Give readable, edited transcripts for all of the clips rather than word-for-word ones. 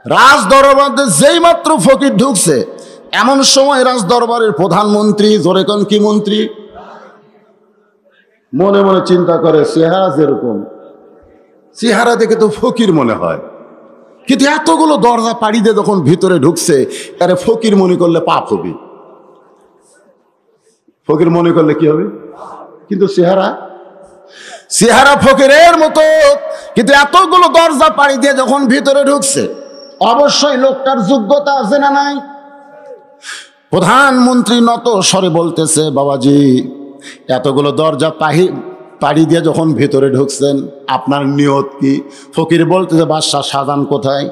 রাজ দরবারে যেই মাত্র ফকির ঢুকছে, এমন সময় রাজ দরবারের প্রধানমন্ত্রী, জোরে কোন কি মন্ত্রী, মনে মনে চিন্তা করে চেহারা যেরকম, চেহারা দেখে তো ফকির মনে হয়, কিন্তু এতগুলো দরজা পাড়ি দিয়ে যখন ভিতরে ঢুকছে, আরে ফকির মনে করলে পাপ হবে, ফকির মনে করলে কি হবে, কিন্তু চেহারা ফকিরের মতো, কিন্তু এতগুলো দরজা পাড়ি দিয়ে যখন ভিতরে ঢুকছে, অবশ্যই লোকটার যোগ্যতা আছে না নাই? প্রধানমন্ত্রী নত স্বরে বলতেছে, বাবাজি এতগুলো দরজা পাড়ি দিয়ে যখন ভিতরে ঢুকছেন, আপনার নিয়ত কি? ফকির বলতেছে, বাদশাহ শাহজাহান কোথায়?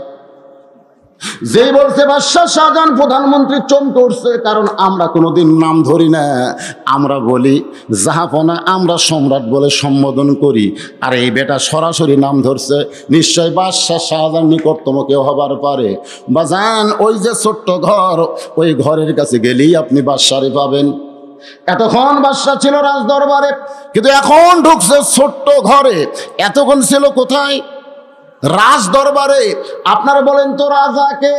যেই বলছে বাদশাহ শাহজাহান, প্রধানমন্ত্রী চমকে উঠছে, কারণ আমরা কোনোদিন নাম ধরি না, আমরা বলি জাহাপনা, আমরা সম্রাট বলে সম্বোধন করি, আর এই বেটা সরাসরি নাম ধরছে, নিশ্চয় বাদশাহ শাহজাহান নিকটতম কেউ হবার পারে। বাজান, ওই যে ছোট্ট ঘর, ওই ঘরের কাছে গেলেই আপনি বাদশারে পাবেন। এতক্ষণ বাদশা ছিল রাজ দরবারে, কিন্তু এখন ঢুকছে ছোট্ট ঘরে। এতক্ষণ ছিল কোথায়? রাজ দরবারে। আপনারা বলেন তো রাজাকে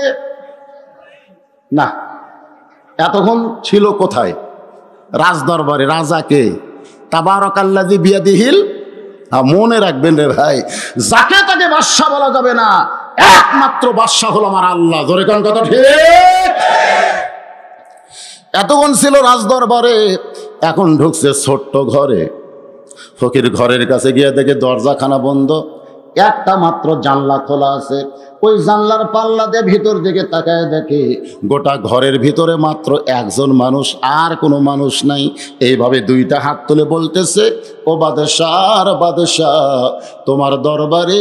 না, এতক্ষণ ছিল কোথায়? রাজ দরবারে। রাজাকে? তাবারাকাল্লাযী বিয়াদিহিল, মনে রাখবেন রে ভাই, যাকে তাকে বাদশা বলা যাবে না, একমাত্র বাদশা হলো আমার আল্লাহ। জোরে কোন কথা ঠিক? এতক্ষণ ছিল রাজ দরবারে, এখন ঢুকছে ছোট্ট ঘরে। ফকির ঘরের কাছে গিয়ে দেখে দরজাখানা বন্ধ, একটা মাত্র জানলা খোলা আছে। ওই জানলার পাল্লা দিয়ে ভিতর দিকে তাকায় দেখে গোটা ঘরের ভিতরে মাত্র একজন মানুষ, আর কোনো মানুষ নাই। এইভাবে দুইটা হাত তুলে বলতেছে, ও বাদশাহ, বাদশাহ, তোমার দরবারে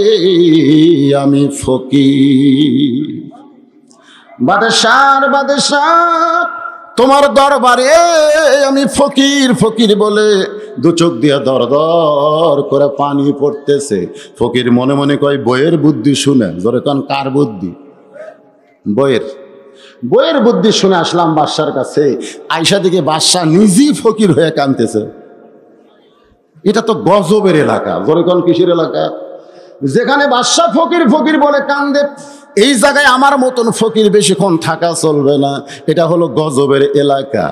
আমি ফকির। বাদশাহ, বাদশাহ, তোমার দরবারে আমি ফকির। ফকির বলে দু চোখ দিয়া দর দর করে পানি পড়তেছে। ফকির মনে মনে কয়, বইয়ের বুদ্ধি শুনে। জোরে কান, কার বুদ্ধি? বইয়ের বুদ্ধি শুনে আসলাম বাদশার কাছে। আয়সা দিকে বাদশা নিজেই ফকির হয়ে কাঁদতেছে। এটা তো গজবের এলাকা। জোরে কান, কিসের এলাকা? যেখানে বাদশা ফকির ফকির বলে কান্দে, এই জায়গায় আমার মতন ফকির বেশিক্ষণ থাকা চলবে না। এটা হলো গজবের এলাকা।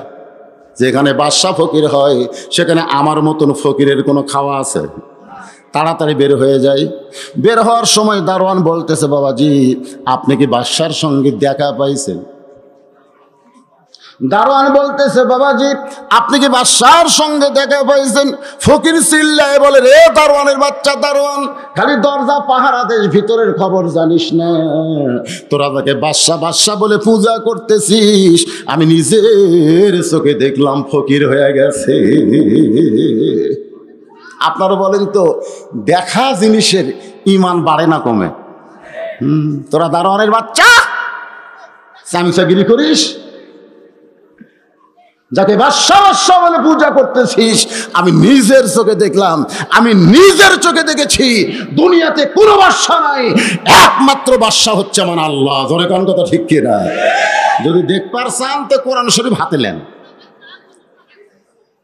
যেখানে বাদশা ফকির হয়, সেখানে আমার মতন ফকিরের কোনো খাওয়া আছে? তাড়াতাড়ি বের হয়ে যায়। বের হওয়ার সময় দারোয়ান বলতেছে, বাবাজি আপনি কি বাদশার সঙ্গে দেখা পাইছেন? দারোয়ান বলতেছে, বাবাজি আপনি কি বাদশার সঙ্গে দেখা পাইছেন? ফকির চিল্লায় বলে, রে দারোয়ানের বাচ্চা দারোয়ান, খালি দরজা পাহারা দেশ, ভিতরের খবর জানিস না? তোরা তাকে বাদশা বাদশা বলে পূজা করতেছিস, আমি নিজের চোখে দেখলাম ফকির হয়ে গেছে। আপনারা বলেন তো, দেখা জিনিসের ইমান বাড়ে না কমে? তোরা দারোয়ানের বাচ্চা চামচাগিরি করিস, যাকে বাদশা বাদশা বলে পূজা করতেছিস, আমি নিজের চোখে দেখলাম, আমি নিজের চোখে দেখেছি, দুনিয়াতে কোনো বাদশা নাই, একমাত্র বাদশা হচ্ছে আমার আল্লাহ। ধরে কোন কথা ঠিক কিনা? যদি দেখবার চান তো কোরআন শরীফ হাতে নেন।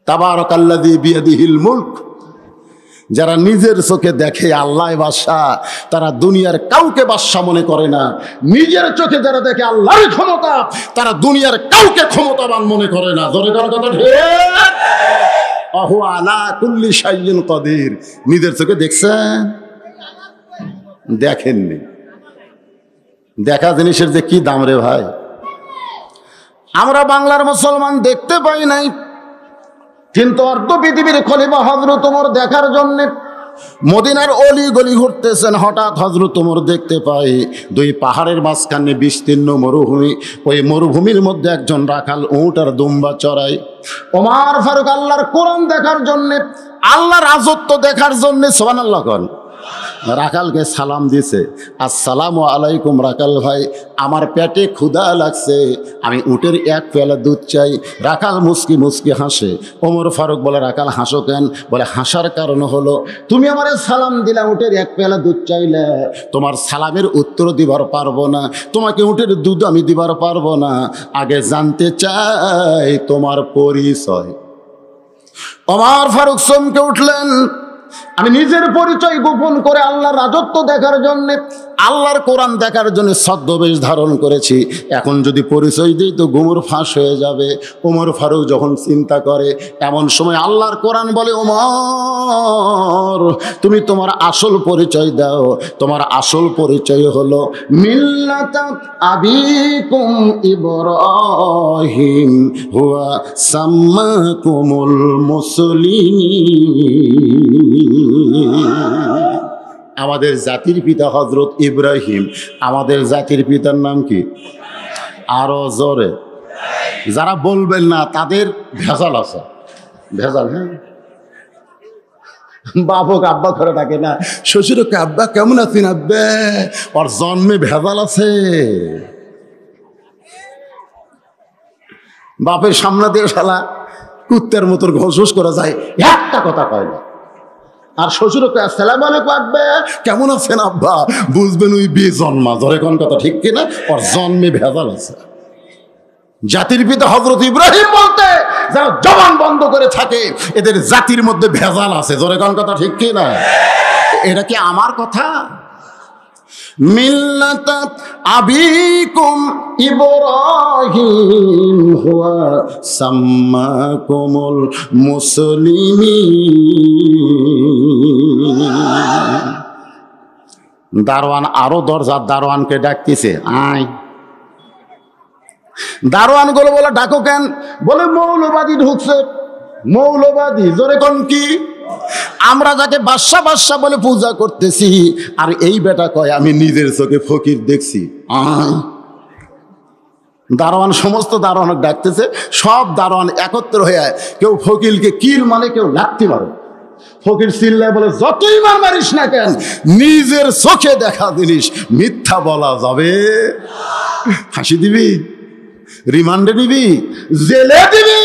তাবারাকাল্লাযী বিয়াদিহিল মুলক। যারা নিজের চোখে দেখে আল্লাহ বাদশা, তারা দুনিয়ার কাউকে বাদশা মনে করে না। নিজের চোখে যারা দেখে আল্লাহর ক্ষমতা, তারা দুনিয়ার কাউকে ক্ষমতাবান মনে করে না। জোরে জোরে কথা ঠিক। আহু আলা কুল্লি শাইইন কাদির। নিজের চোখে দেখছেন? দেখেননি। দেখা জিনিসের যে কি দাম রে ভাই। আমরা বাংলার মুসলমান দেখতে পাই নাই, কিন্তু অর্ধ পৃথিবীর খলিফা হযরত ওমর দেখার জন্য মদিনার অলি গলি ঘুরতেছেন। হঠাৎ হযরত ওমর দেখতে পাই দুই পাহাড়ের মাঝখানে বিস্তীর্ণ মরুভূমি। ওই মরুভূমির মধ্যে একজন রাখাল উট আর দুম্বা চড়ায়। ওমর ফারুক আল্লাহর কোরআন দেখার জন্য, আল্লাহর রাজত্ব দেখার জন্য, সুবহানাল্লাহ কন, রাখালকে সালাম দিছে, আসসালামু আলাইকুম রাখাল ভাই, আমার পেটে ক্ষুধা লাগছে, আমি উটের এক পেয়ালা দুধ চাই। রাখাল মুস্কি মুস্কি হাসে। ওমর ফারুক বলে, রাখাল হাসো কেন? বলে, হাসার কারণ হলো তুমি আমারে সালাম দিলা, উটের এক পেয়ালা দুধ চাইলে, তোমার সালামের উত্তর দিবার পারবো না, তোমাকে উটের দুধ আমি দিবার পারবো না, আগে জানতে চাই তোমার পরিচয়। ওমর ফারুক চমকে উঠলেন, আমি নিজের পরিচয় গোপন করে আল্লাহর রাজত্ব দেখার জন্য, আল্লাহর কোরআন দেখার জন্য ছদ্মবেশ ধারণ করেছি। এখন যদি পরিচয় দিই তো গুমর ফাঁস হয়ে যাবে। ওমর ফারুক যখন চিন্তা করে, এমন সময় আল্লাহর কোরআন বলে, ওমর তুমি তোমার আসল পরিচয় দাও। তোমার আসল পরিচয় হলো মিল্লাতা আবিকুম ইব্রাহিম হুয়া সাম্মাকুমুল মুসলিমিন। আমাদের জাতির পিতা হযরত ইব্রাহিম। আমাদের জাতির পিতার নাম কি? আরো জোরে। যারা বলবেন না তাদের ভেজাল আছে, ভেজাল। হ্যাঁ, বাবুকে আব্বা করে ডাকে না, শ্বশুরকে আব্বা কেমন আছেন আব্বা, ওর জন্মে ভেজাল আছে। বাপের সামনে দিয়ে শালা কুত্তের মতো ঘোষ করে যায়, একটা কথা কয় না। আর শ্বশুরকে আসসালামু আলাইকুম আব্বা কেমন আছেন আব্বা, বুঝবেন ওই বিয়ে জন্মা। ধরে কোন কথা ঠিক কিনা? ওর জন্মে ভেজাল আছে। জাতির পিতা হযরত ইব্রাহিম বলতে যারা জবান বন্ধ করে থাকে এদের জাতির মধ্যে ভেজাল আছে। জোরে কোন কথা ঠিক কিনা? এটা কি আমার কথা? মিল্লাতা আবিকুম ইব্রাহিম হুয়া সাম্মাকুমুল মুসলিমিন। দারোয়ান আরো দরজার দারোয়ানকে ডাকতেছে, আয়। দারোয়ান গুলো বলে, ডাকো কেন? বলে মৌলবাদী ঢুকছে। মৌলবাদী? জোরে কোন কি? আমরা যাকে বাদশা বাদশা বলে পূজা করতেছি, আর এই বেটা কয় আমি নিজের চোখে ফকির দেখছি। দারোয়ান সমস্ত দারোয়ান ডাকতেছে, সব দারোয়ান একত্র হয়ে, কেউ ফকিরকে কিল মানে, কেউ লাথি মারে। ফকির চিল্লায় বলে, যতই মার মারিস না কেন, নিজের চোখে দেখা জিনিস মিথ্যা বলা যাবে? ফাঁসি দিবি, রিমান্ডে নিবি, জেলে দিবি,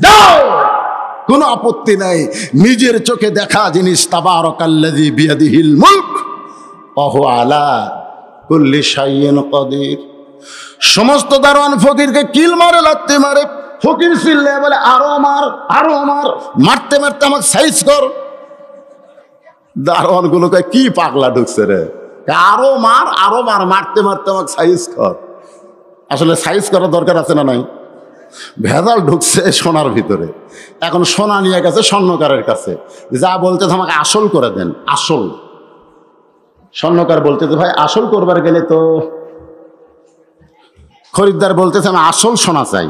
দাও, কোনো আপত্তি নাই। নিজের চোখে দেখা জিনিস, তাবারাকাল্লাযী বিয়াদিহিল মুলক ওয়া হুয়া আলা কুল্লি শাইইন কাদির। সমস্ত দারোয়ান ফকিরকে কিল মারে, লাথি মারে। ফকির চিল্লায় বলে, আরো মার, আরো মার, মারতে মারতে আমাকে সাইজ কর। দারোয়ান গুলোকে কি পাগলা ঢুকছে রে, আরো মার, আরো মার, মারতে মারতে আমাকে সাইজ কর। আসলে সাইজ করার দরকার আছে না নাই? ভেজাল ঢুকছে সোনার ভিতরে। এখন সোনা নিয়ে গেছে স্বর্ণকারের কাছে, যা বলতে আমাকে আসল করে দেন, আসল। স্বর্ণকার বলতেছে, ভাই আসল করবার গেলে তো, খরিদ্দার বলতেছে আমি আসল সোনা চাই।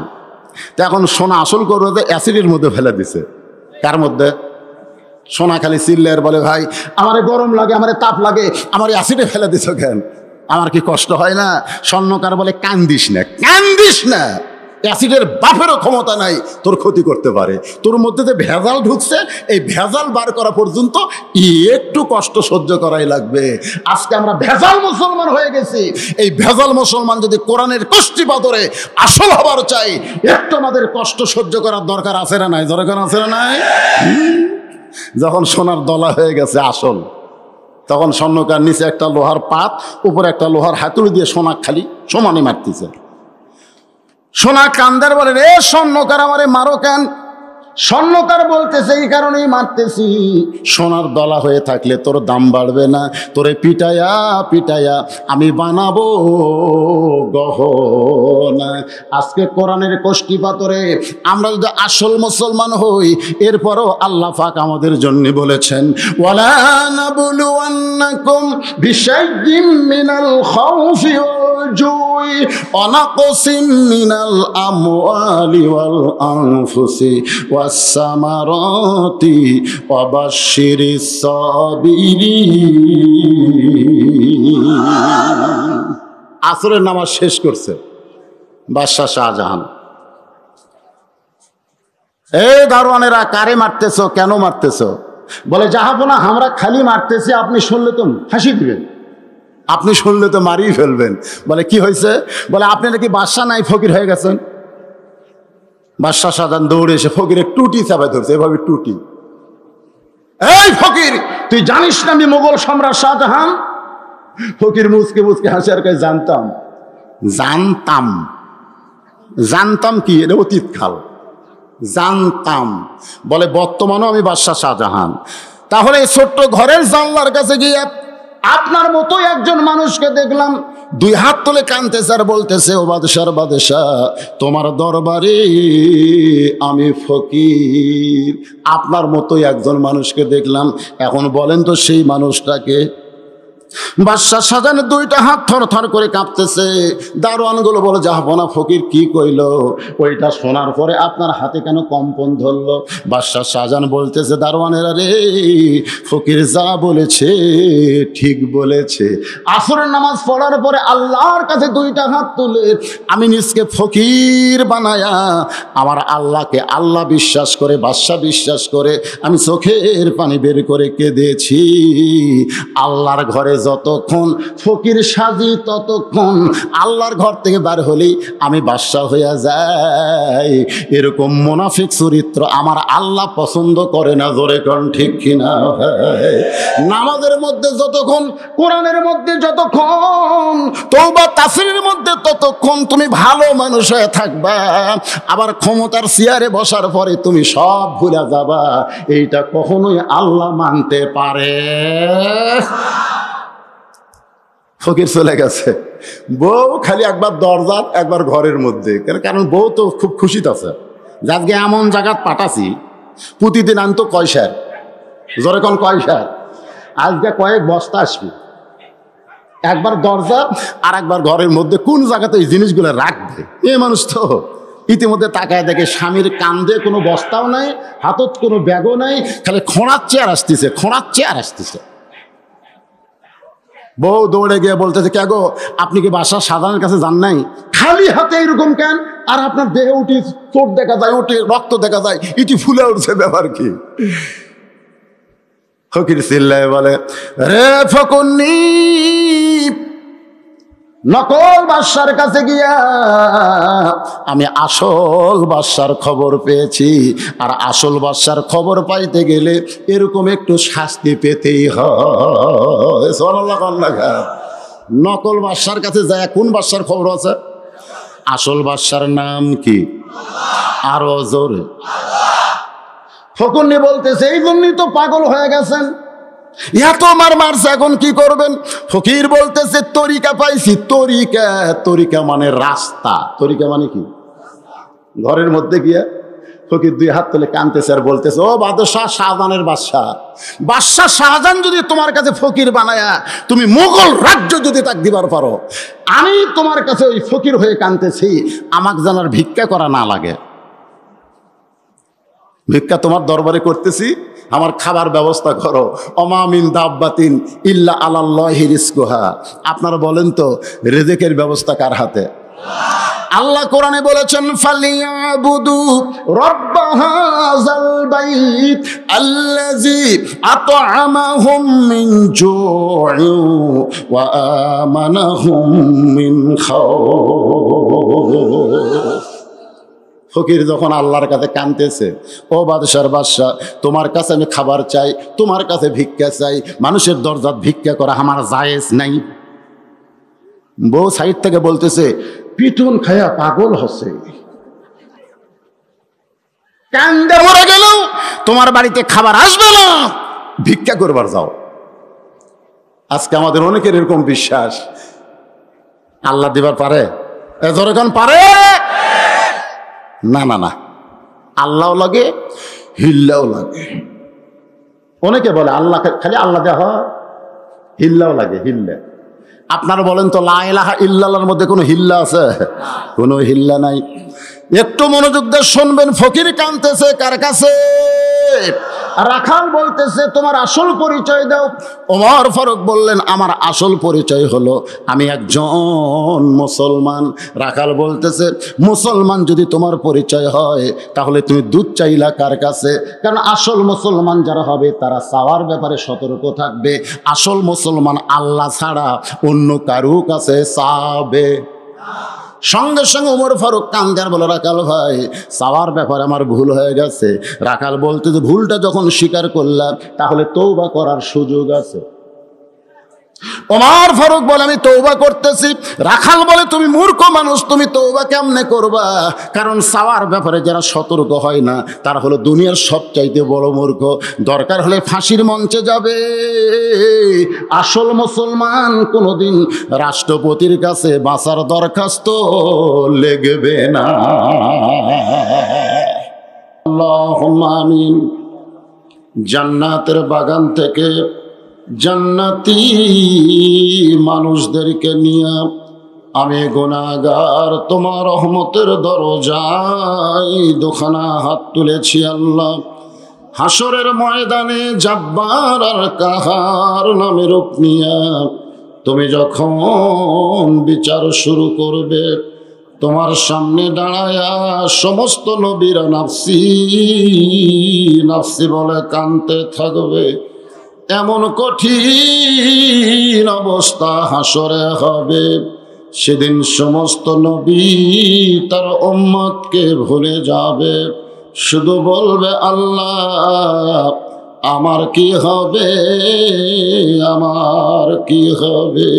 তো এখন সোনা আসল করবে অ্যাসিডের মধ্যে ফেলে দিছে। কার মধ্যে? সোনা খালি চিল্লার বলে, ভাই আমারে গরম লাগে, আমারে তাপ লাগে, আমার অ্যাসিডে ফেলে দিছ কেন? আমার কি কষ্ট হয় না? স্বর্ণকার বলে, কান্দিস না, কান্দিস না, অ্যাসিডের বাপেরও ক্ষমতা নাই তোর ক্ষতি করতে পারে। তোর মধ্যে যে ভেজাল ঢুকছে, এই ভেজাল বার করা পর্যন্ত একটু কষ্ট সহ্য করাই লাগবে। আজকে আমরা ভেজাল মুসলমান হয়ে গেছি। এই ভেজাল মুসলমান যদি কোরআনের কষ্টি পাথরে আসল হবার চাই, একটু আমাদের কষ্ট সহ্য করার দরকার আছে না নাই? দরকার আছে না নাই? যখন সোনার দলা হয়ে গেছে আসল, তখন স্বর্ণকার নিচে একটা লোহার পাত, উপরে একটা লোহার হাতুড়ি দিয়ে সোনা খালি সমানে মারতেছে। সোনা কান্দার বলে, রে স্বর্ণকার আমারে মারো কেন? স্বর্ণকার বলতেছে, এই কারণেই মারতেছি, সোনার দলা হয়ে থাকলে তোর দাম বাড়বে না, তোরে পিটায়া পিটায়া আমি বানাবো গহনা। আজকে কোরআনের কষ্টি পাথরে আমরা যদি আসল মুসলমান হই, এরপরও আল্লাহ পাক আমাদের জন্য বলেছেন, ওয়ালা নাবলুওয়ান্নাকুম বিশাইইম মিনাল খাউফি ওয়াল জুই ওয়া নাকসিম মিনাল আমওয়ালি ওয়াল আনফুসি ওয়াস-সামারাতি ওয়া বাশশিরিস সাবিরিন। আসরের নামাজ শেষ করছে বাদশাহ শাহজাহান। এই দারোয়ানেরা, কারে মারতেছো, কেন মারতেছো? বলে, জাহাপনা আমরা খালি মারতেছি, আপনি শুনলে তো ফাঁসি দিবেন, আপনি শুনলে তো মারিয়ে ফেলবেন। বলে, কি হয়েছে? বলে, আপনি নাকি বাদশাহ নাই ফকির হয়ে গেছেন। বাদশাহ শাহজাহান দৌড়ে এসে ফকিরের টুটি চাপে ধরছে, এভাবে টুটি। এই ফকির, তুই জানিস না আমি মোগল সম্রাট শাহজাহান? ফকির মুচকে মুচকে হাসি, আর কয়, জানতাম। জানতাম? জানতাম কি? এটা অতীত কাল। জানতাম। বলে, বর্তমানেও আমি বাদশাহ শাহজাহান। তাহলে এই ছোট্ট ঘরের জানলার কাছে গিয়ে আপনার মতো একজন মানুষকে দেখলাম, দুই হাত তুলে কাঁদতেছে আর বলতেছে, ও বাদশার বাদশাহ, তোমার দরবারে আমি ফকির। আপনার মতো একজন মানুষকে দেখলাম, এখন বলেন তো সেই মানুষটাকে? বাদশা শাহজাহানের দুইটা হাত থর থর করে কাঁপতেছে। দারোয়ানগুলো বলে, জাহাপনা ফকির কি কইল? ওইটা শোনার পরে আপনার হাতে কেন কম্পন ধরলো? বাদশা শাহজাহান বলতেছে, দারোয়ানেরা রে, ফকির যা বলেছে ঠিক বলেছে। আসরের নামাজ পড়ার পরে আল্লাহর কাছে দুইটা হাত তুলে আমি নিজকে ফকির বানায়া আমার আল্লাহকে আল্লাহ বিশ্বাস করে, বাদশা বিশ্বাস করে আমি চোখের পানি বের করে কেঁদেছি। আল্লাহর ঘরে যতক্ষণ ফকির সাজি, ততক্ষণ আল্লাহর ঘর থেকে বার হলেই আমি বাদশা হইয়া যাই। এরকম মুনাফিক চরিত্র আমার আল্লাহ পছন্দ করে না। জোরে কোন ঠিক কিনা? নামাজের মধ্যে যতক্ষণ, কোরআনের মধ্যে যতক্ষণ, তওবা তাফসীরের মধ্যে ততক্ষণ তুমি ভালো মানুষ হয়ে থাকবা, আবার ক্ষমতার চেয়ারে বসার পরে তুমি সব ভুলে যাবা। এইটা কখনোই আল্লাহ মানতে পারে। ফকির চলে গেছে, বউ খালি একবার দরজাত একবার ঘরের মধ্যে, কারণ বউ তো খুব খুশিতে আছে, আজকে এমন জায়গা পাঠাছি প্রতিদিন আনতো কয়সার, জোরে কোন কয়সার, আজকে কয়েক বস্তা আসবে। একবার দরজা আর একবার ঘরের মধ্যে, কোন জায়গাতে এই জিনিসগুলো রাখবে? এই মানুষ তো ইতিমধ্যে তাকায় দেখে স্বামীর কান্দে কোনো বস্তাও নাই, হাতত কোনো ব্যাগও নাই, খালি খোঁড়াচ্ছে আর আসতেছে, খোঁড়াচ্ছে আর আসতেছে। বউ দৌড়ে গিয়ে বলতেছে, কে গো, আপনি কি বাদশা শাহজাহানের কাছে যান নাই? খালি হাতে এরকম কেন? আর আপনার দেহে উঠি চোট দেখা যায়, উঠে রক্ত দেখা যায়, ইটি ফুলে উঠছে, ব্যাপার কি? ফকির চিল্লায় বলে, রে ফকুন্নি, নকল বাদশার কাছে গিয়া আমি আসল বাদশার খবর পেয়েছি। আর আসল বাদশার খবর পাইতে গেলে এরকম একটু শাস্তি পেতেই হয়। নকল বাদশার কাছে যায়, কোন বাদশার খবর আছে? আসল বাদশার নাম কি? আরো জোরে। ফকুন্নি বলতেছে, এই জন্যই তো পাগল হয়ে গেছেন, এত মার মারছে, এখন কি করবেন? ফকির বলতেছে, তরিকা পাইছি। তরিকা, তরিকা মানে রাস্তা। তরিকা মানে কি? ঘরের মধ্যে গিয়া ফকির দুই হাত তুলে কাঁদতেছে আর বলতেছে, ও বাদশাহ শাহজাহানের বাদশাহ, বাদশাহ শাহজাহান যদি তোমার কাছে ফকির বানায়া তুমি মুঘল রাজ্য যদি তাক দিবার পারো, আমি তোমার কাছে ওই ফকির হয়ে কাঁদতেছি, আমাকে জানার ভিক্ষা করা না লাগে। ভিক্ষা তোমার দরবারে করতেছি, আমার খাবার ব্যবস্থা করো। ওমা মিন দাব্বাতিন ইল্লা আলাল্লাহি রিজকুহা। আপনারা বলেন তো, রিজিকের ব্যবস্থা কার হাতে? আল্লাহ কোরআনে বলেছেন, ফালিয়াবুদু রাব্ব হাযাল বাইত আল্লাযী আত'আমাহুম মিন জু'ইন ওয়া আমানাহুম মিন খাউফ। ফকির যখন আল্লাহর কাছে কাঁদতেছে, ও বাদশার বাদশা, তোমার কাছে আমি খাবার চাই, তোমার কাছে ভিক্ষা চাই, মানুষের দরজাত ভিক্ষা করা আমার জায়েজ নাই। বউ সাইড থেকে বলতেছে, পিটুন খায়া পাগল হচ্ছে, কান্দে মরে গেল, তোমার বাড়িতে খাবার আসবে না, ভিক্ষা করবার যাও। আজকে আমাদের অনেকের এরকম বিশ্বাস, আল্লাহ দিবার পারে? যখন পারে, না না না, আল্লাহও লাগে, হিল্লাও লাগে। অনেকে বলে আল্লাহ খালি আল্লাহ দেওয়া, হিল্লাও লাগে, হিল্লা। আপনারা বলেন তো, লা ইলাহা ইল্লাল্লাহর মধ্যে কোনো হিল্লা আছে? কোনো হিল্লা নাই। একটু মনোযোগ দিয়ে শুনবেন, ফকির কাঁদতেছে কার কাছে? রাখাল বলতেছে, তোমার আসল পরিচয় দাও। ওমর ফারুক বললেন, আমার আসল পরিচয় হলো আমি একজন মুসলমান। রাখাল বলতেছে, মুসলমান যদি তোমার পরিচয় হয়, তাহলে তুমি দুধ চাইলা কার কাছে? কারণ আসল মুসলমান যারা হবে তারা চাওয়ার ব্যাপারে সতর্ক থাকবে। আসল মুসলমান আল্লাহ ছাড়া অন্য কারো কাছে চাবে। সঙ্গে সঙ্গে ওমর ফারুক কান্দার বলে, রাখাল ভাই, চাওয়ার ব্যাপারে আমার ভুল হয়ে গেছে। রাখাল বলতে, যে ভুলটা যখন স্বীকার করলাম, তাহলে তওবা করার সুযোগ আছে। ওমর ফারুক বলে আমি তওবা করতেছি। রাখাল বলে তুমি মূর্খ মানুষ, তুমি তওবা কেমনে করবা? কারণ চাওয়ার ব্যাপারে যারা সতর্ক হয় না তারা হলো দুনিয়ার সবচাইতে বড় মূর্খ। দরকার হলে ফাঁসির মঞ্চে যাবে। আসল মুসলমান কোনোদিন রাষ্ট্রপতির কাছে বাঁচার দরখাস্ত লেখবে না। আল্লাহুম্মা আমিন। জান্নাতের বাগান থেকে জান্নাতি মানুষদেরকে নিয়ে আমি গুনাহগার তোমার রহমতের দরজায় দুখানা হাত তুলেছি আল্লাহ। হাসরের ময়দানে জাব্বার আর কাহার নামের রূপ নিয়া তুমি যখন বিচার শুরু করবে, তোমার সামনে দাঁড়ায়া সমস্ত নবীরা নাফসি নাফসি বলে কাঁদতে থাকবে। এমন কঠিন অবস্থা হাসরে হবে, সেদিন সমস্ত নবী তার উম্মতকে ভুলে যাবে, শুধু বলবে আল্লাহ আমার কি হবে, আমার কি হবে।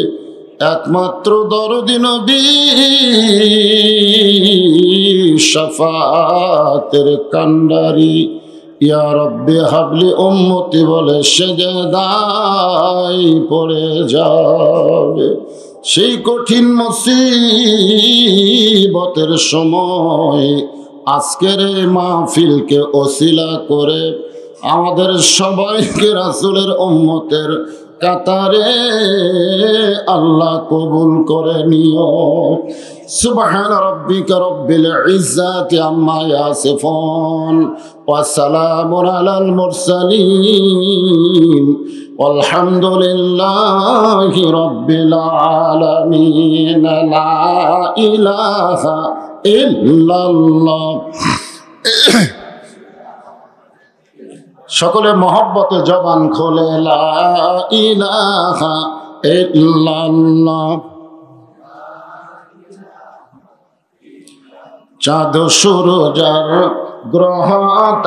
একমাত্র দরদি নবী শাফাতের কান্ডারি ইয়া রব্বি হাবলি উম্মতি বলে সেজদায় পড়ে যাবে। সেই কঠিন মুসিবতের সময় আজকের এই মাহফিলকে ওসিলা করে আমাদের সবাইকে রাসূলের উম্মতের কাতারে আল্লাহ কবুল করে নিও। সুবহান রাব্বিকা রব্বিল ইজ্জাতি আম্মা ইয়াসিফুন ওয়া সালামুন আলাল মুরসালিন ওয়ালহামদুলিল্লাহি রাব্বিল আলামিন। লা ইলাহা ইল্লাল্লাহ। সকলে মহব্বতে জবান খোলে লা ইলাহা ইল্লাল্লাহ। চাঁদ সূরজ আর গ্রহ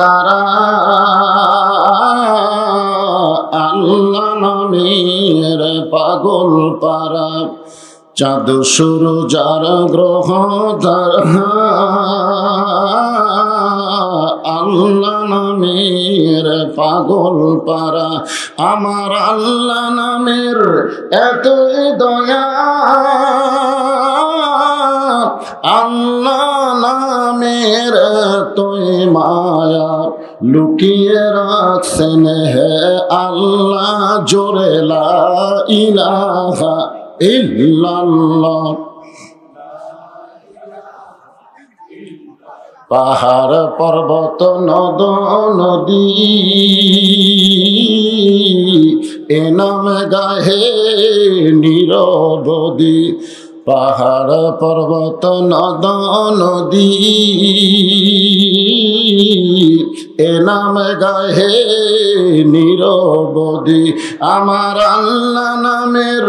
তারা আল্লাহ নামের পাগল পারা। চাঁদ সূরজ আর গ্রহ তারা আল্লাহ নামের পাগল পারা। আমার আল্লাহ নামের এতই দয়া, আল্লাহ নামের এতই মায়া, লুকিয়ে রাখছেন হে আল্লাহ জোরে লা ইলাহা ইল্লাল্লাহ। পাহাড় পর্বত নদ নদী এ নামে গাহে নিরবধি। পাহাড় পর্বত নদ নদী এ নামে গাহে নিরবধি। আমার আল্লাহ নামের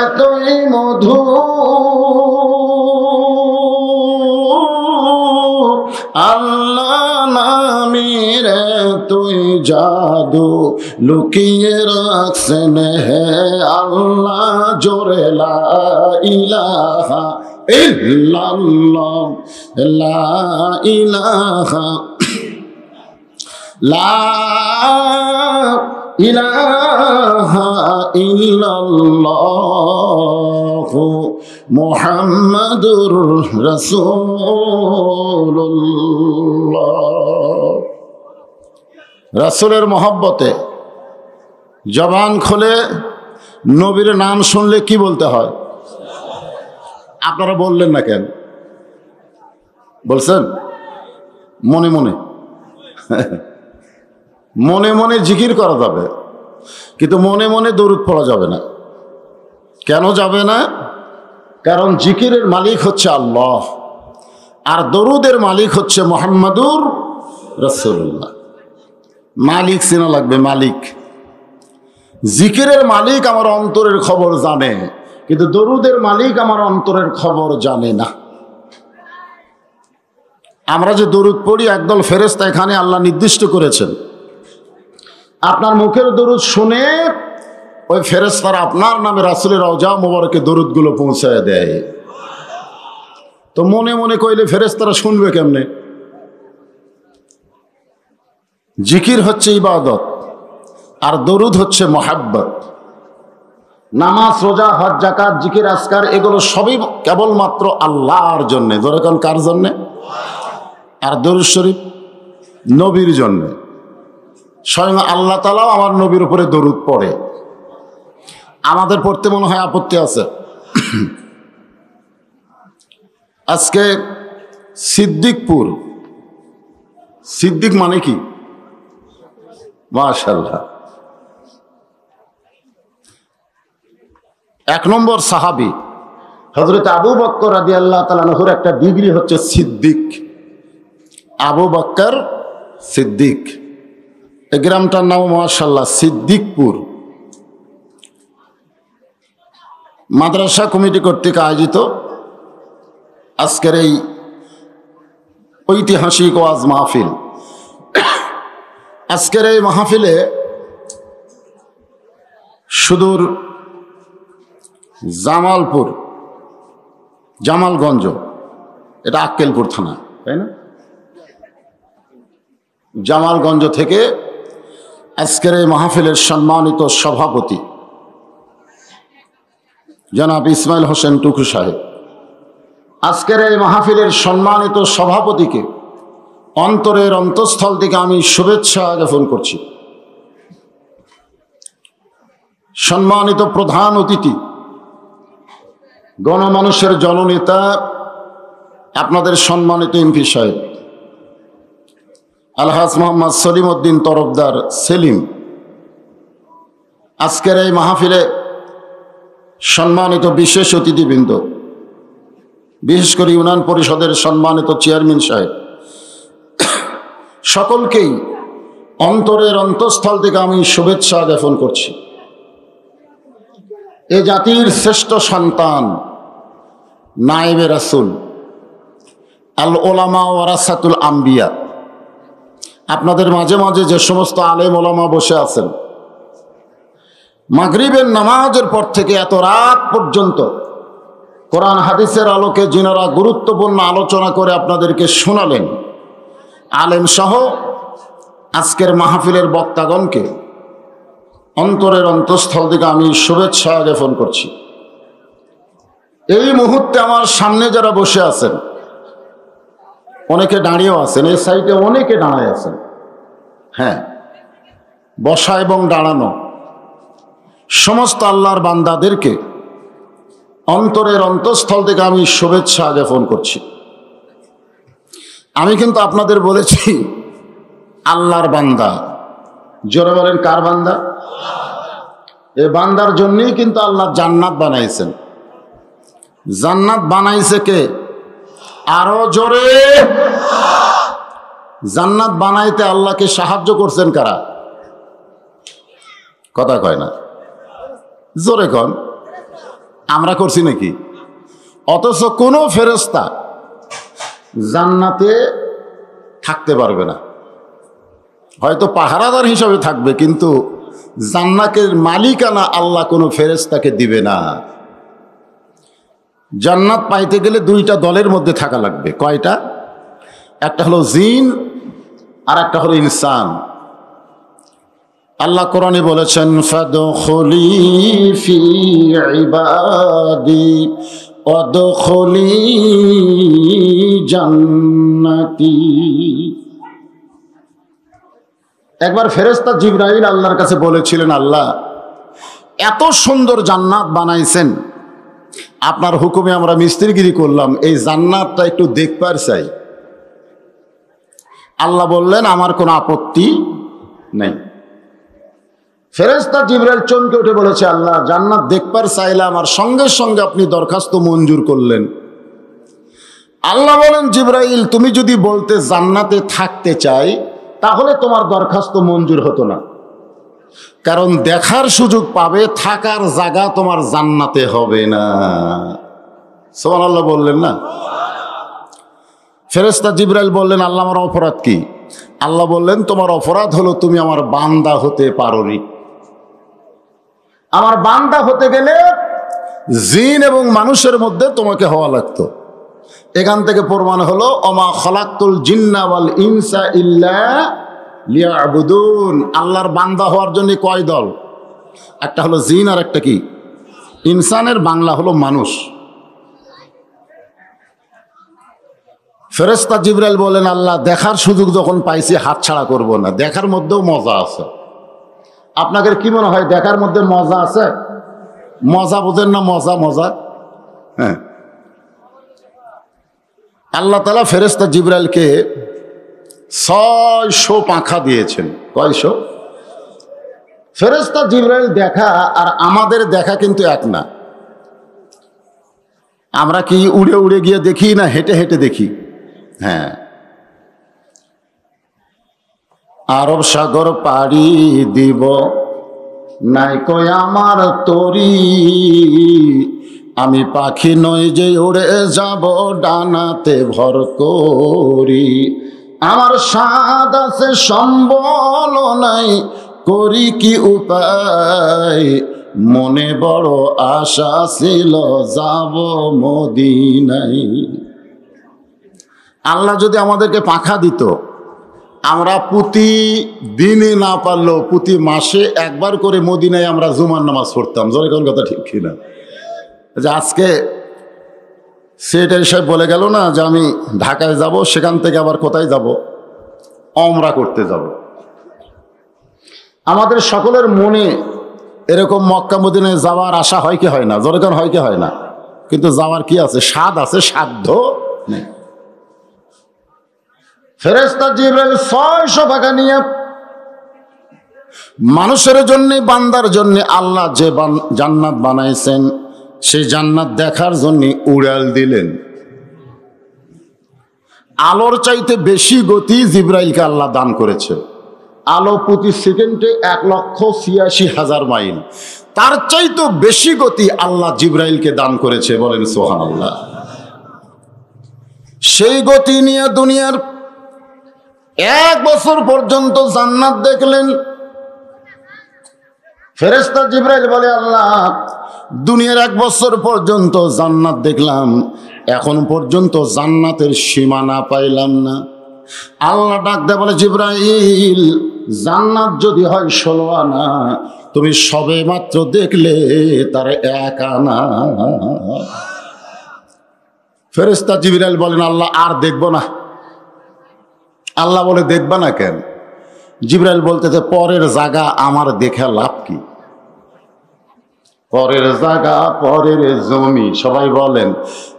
এতই মধু, আল্লাহ নামের তুই জাদু, লুকিয়ে রাখছেন হে আল্লাহ জোরে লা ইলাহা ইল্লাল্লাহ। লা ইলাহা লা ইলাহা ইল্লাল্লাহ মুহাম্মাদুর রাসূলুল্লাহ। রাসূলের মহব্বতে জবান খুলে নবীর নাম শুনলে কি বলতে হয়? আপনারা বললেন না কেন? বলছেন মনে মনে মনে মনে জিকির করা যাবে, কিন্তু মনে মনে দরুদ পড়া যাবে না। কেন যাবে না? কারণ জিকিরের মালিক হচ্ছে আল্লাহ, আর দরুদের মালিক হচ্ছে মুহাম্মাদুর রাসূলুল্লাহ। মালিক চেনা লাগবে, মালিক। জিকিরের মালিক আমার অন্তরের খবর জানে, কিন্তু দরুদের মালিক আমার অন্তরের খবর জানে না। আমরা যে দরুদ পড়ি, একদল ফেরেশতা এখানে আল্লাহ নির্দিষ্ট করেছেন, আপনার মুখের দরুদ শুনে ওই ফেরেশতারা আপনার নামে রাসূলের রওজা মোবারকে দরুদগুলো পৌঁছায় দেয়। তো মনে মনে কইলে ফেরেশতারা শুনবে কেমনে? জিকির হচ্ছে ইবাদত, আর দরুদ হচ্ছে মহাব্বত। নামাজ, রোজা, হজ, যাকাত, জিকির, আজকার এগুলো সবই কেবলমাত্র আল্লাহর জন্যে। যেরকম কার জন্যে? আর দরুদ শরীফ নবীর জন্যে। স্বয়ং আল্লাহ তাআলাও আমার নবীর উপরে দরুদ পড়ে। আমাদের পড়তে মনে হয় আপত্তি আছে? আজকে সিদ্দিকপুর, সিদ্দিক মানে কি? মাশাআল্লাহ, 1 নম্বর সাহাবী হযরত আবু বকর রাদিয়াল্লাহু তাআলা আনহুর একটা ডিগ্রি হচ্ছে সিদ্দিক। আবু বকর সিদ্দিক, এই গ্রামটার নাম মাশাআল্লাহ সিদ্দিকপুর। মাদ্রাসা কমিটি কর্তৃক আয়োজিত আজকের এই ঐতিহাসিক ওয়াজ মাহফিল। আজকের এই মাহফিলে সুদূর জামালপুর, জামালগঞ্জ, এটা আক্কেলপুর থানা, তাই না? জামালগঞ্জ থেকে আজকের এই মাহফিলের সম্মানিত সভাপতি জনাব ইসমাইল হোসেন টুকু সাহেব, আজকের এই মাহফিলের সম্মানিত সভাপতিকে অন্তরের অন্তঃস্থল থেকে আমি শুভেচ্ছা জ্ঞাপন করছি। সম্মানিত প্রধান অতিথি, গণমানুষের জননেতা, আপনাদের সম্মানিত এমপি সাহেব আলহাজ মোহাম্মদ সলিম উদ্দিন তরফদার সেলিম, আজকের এই মাহফিলে সম্মানিত বিশেষ অতিথিবৃন্দ, বিশেষ করে ইউনিয়ন পরিষদের সম্মানিত চেয়ারম্যান সাহেব, সকলকেই অন্তরের অন্তঃস্থল থেকে আমি শুভেচ্ছা জ্ঞাপন করছি। এ জাতির শ্রেষ্ঠ সন্তান নায়েবে রাসূল, আল ওলামা ওয়ারাসাতুল আম্বিয়া, আপনাদের মাঝে মাঝে যে সমস্ত আলেম ওলামা বসে আছেন, মাগরিবের নামাজের পর থেকে এত রাত পর্যন্ত কোরআন হাদিসের আলোকে যিনারা গুরুত্বপূর্ণ আলোচনা করে আপনাদেরকে শোনালেন, আলেম সহ আজকের মাহফিলের বক্তাগণকে অন্তরের অন্তঃস্থল থেকে আমি শুভেচ্ছা জ্ঞাপন করছি। এই মুহূর্তে আমার সামনে যারা বসে আছেন, অনেকে দাঁড়িয়েও আছেন, এই সাইডে অনেকে দাঁড়ায় আছেন, হ্যাঁ, বসা এবং দাঁড়ানো সমস্ত আল্লাহর বান্দাদেরকে অন্তরের অন্তঃস্থল থেকে আমি শুভেচ্ছা জ্ঞাপন করছি। আমি কিন্তু আপনাদের বলেছি আল্লাহর বান্দা। জোরে বলেন, কার বান্দা? এই বান্দার জন্যই কিন্তু আল্লাহ জান্নাত বানাইছেন। জান্নাত বানাইছে কে? আরো জোরে। জান্নাত বানাইতে আল্লাহকে সাহায্য করছেন কারা? কথা কয় না, জোরে কন। আমরা করছি নাকি? অথচ কোনো ফেরেশতা জান্নাতে থাকতে পারবে না। হয়তো পাহারাদার হিসাবে থাকবে, কিন্তু জান্নাতের মালিকানা আল্লাহ কোনো ফেরেশতাকে দিবে না। জান্নাত পাইতে গেলে 2টা দলের মধ্যে থাকা লাগবে। কয়টা? একটা হলো জিন আর একটা হলো ইনসান। আল্লাহ কোরআনে বলেছেন, ফাদখুলি ফি ইবাদি ওয়াদখুলি জান্নাতি। একবার ফেরেশতা জিবরাইল আল্লাহর কাছে বলেছিলেন, আল্লাহ এত সুন্দর জান্নাত বানাইছেন, আপনার হুকুমে আমরা মিস্ত্রিগিরি করলাম, এই জান্নাতটা একটু দেখবার চাই। আল্লাহ বললেন, আমার কোনো আপত্তি নেই। ফেরেশতা জিবরাইল চমকে উঠে বলেছে, আল্লাহ জান্নাত দেখবার চাইলাম আর সঙ্গে সঙ্গে আপনি দরখাস্ত মঞ্জুর করলেন। আল্লাহ বলেন, জিবরাইল তুমি যদি বলতে জান্নাতে থাকতে চাই, তাহলে তোমার দরখাস্ত মঞ্জুর হতো না, কারণ দেখার সুযোগ পাবে, থাকার জায়গা তোমার জান্নাতে হবে না। সুবহানাল্লাহ বললেন না? ফেরেশতা জিবরাইল বললেন, আল্লাহ আমার অপরাধ কি? আল্লাহ বললেন, তোমার অপরাধ হলো তুমি আমার বান্দা হতে পারোনি। আমার বান্দা হতে গেলে জিন এবং মানুষের মধ্যে তোমাকে হওয়া লাগতো। এখান থেকে প্রমাণ হলো ওমা খলাকতুল জিন্না ওয়াল ইনসা ইল্লা লিয়াবুদুন। আল্লাহর বান্দা হওয়ার জন্য কয় দল? একটা হলো জিন আর একটা কি ইনসানের বাংলা হলো মানুষ। ফেরেশতা জিবরাইল বলেন, আল্লাহ দেখার সুযোগ যখন পাইছি হাতছাড়া করব না, দেখার মধ্যেও মজা আছে। আপনাদের কি মনে হয় দেখার মধ্যে মজা আছে? মজা বোঝেন না? মজা মজা হ্যাঁ। আল্লাহ তাআলা ফেরেশতা জিবরাইলকে 600 পাখা দিয়েছেন। কয়শো? ফেরেশতা জিবরাইল দেখা আর আমাদের দেখা কিন্তু এক না। আমরা কি উড়ে উড়ে গিয়ে দেখি না হেঁটে হেঁটে দেখি? হ্যাঁ। আরব সাগর পাড়ি দিব নাই কই আমার তরি, আমি পাখি নই যে উড়ে যাব ডানাতে ভর করি। আমার স্বাদ আছে সম্বল নাই, করি কি উপায়, মনে বড় আশা ছিল যাব মদিনায়। আল্লাহ যদি আমাদেরকে পাখা দিত, আমরা প্রতিদিনই না পারলেও প্রতি মাসে একবার করে মদিনায় আমরা জুমার নামাজ পড়তাম। জোরে কোন কথা ঠিক কিনা? যে আজকে সেটাই সাহেব বলে গেল না যে আমি ঢাকায় যাব, সেখান থেকে আবার কোথায় যাব? ওমরা করতে যাব। আমাদের সকলের মনে এরকম মক্কা মদিনায় যাওয়ার আশা হয় কি হয় না? জোরে কোন হয় কি হয় না? কিন্তু যাওয়ার কি আছে? স্বাদ আছে, সাধ্য নেই। ফেরেশতা জিবরাইল 600 পাখা নিয়ে মানুষের জন্য, বান্দার জন্য আল্লাহ যে জান্নাত বানাইছেন সেই জান্নাত দেখার জন্য উড়াল দিলেন। আলোর চাইতে বেশি গতি জিবরাইলকে আল্লাহ দান করেছে। আলো প্রতি সেকেন্ডে 1,86,000 মাইল। তার চাইতে বেশি গতি আল্লাহ জিবরাইলকে দান করেছে। বলেন সুবহানাল্লাহ। সেই গতি নিয়ে দুনিয়ার 1 বছর পর্যন্ত জান্নাত দেখলেন। ফেরেশতা জিবরাইল বলে, আল্লাহ দুনিয়ার 1 বছর পর্যন্ত জান্নাত দেখলাম, এখন পর্যন্ত জান্নাতের সীমানা পাইলাম না। আল্লাহ ডাক দেয় বলে, জিবরাইল জান্নাত যদি হয় 16 আনা, তুমি সবে মাত্র দেখলে তার 1 আনা। ফেরেশতা জিবরাইল বলেন, আল্লাহ আর দেখব না। আল্লাহ বলে, দেখবা না কেন? জিবরাইল বলতেছে, পরের জায়গা আমার দেখা লাভ কি? পরের জায়গা পরের জমি। সবাই বলেন,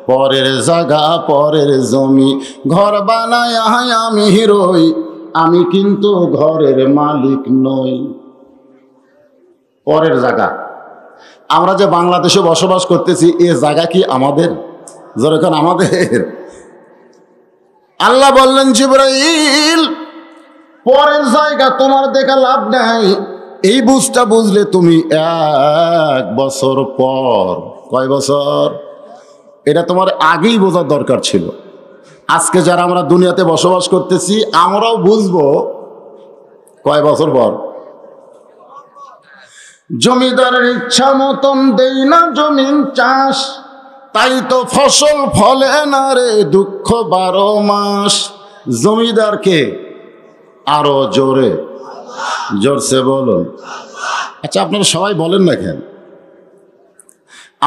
পরের জায়গা পরের জমি, ঘর বানায় আমি রই, আমি কিন্তু ঘরের মালিক নই। পরের জায়গা। আমরা যে বাংলাদেশে বসবাস করতেছি, এ জায়গা কি আমাদের? যেরকম আমাদের। আল্লাহ বললেন, জিবরাইল পরের জায়গা তোমার দেখা লাভ নাই। এই বুঝটা বুঝলে তুমি 1 বছর পর, কয় বছর? এটা তোমার আগেই বোঝার দরকার ছিল। আজকে যারা আমরা দুনিয়াতে বসবাস করতেছি, আমরাও বুঝবো কয় বছর পর। জমিদারের ইচ্ছা মতন দেই না জমিন চাষ, তাই তো ফসল ফলে না রে দুঃখ 12 মাস। জমিদারকে আরো জোরে জোরসে বলুন। আচ্ছা, আপনারা সবাই বলেন না কেন?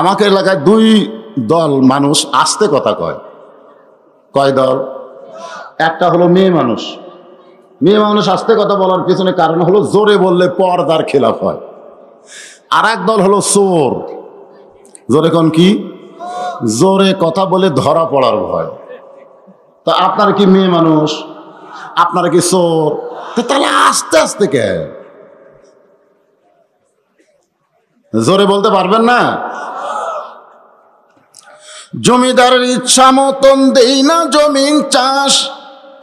আমাকে এলাকায় 2 দল মানুষ আস্তে কথা কয়। কয় দল? একটা হলো মেয়ে মানুষ। মেয়ে মানুষ আস্তে কথা বলার পিছনে কারণ হলো জোরে বললে পর্দার খেলাফ হয়। আর এক দল হলো চোর। জোরে কোন কি? জোরে কথা বলে ধরা পড়ার ভয়। তা আপনারা কি মেয়ে মানুষ? আপনারা কি চোর? তাহলে আস্তে আস্তে কে? জোরে বলতে পারবেন না? জমিদারের ইচ্ছা মতন দেই না জমিন চাষ,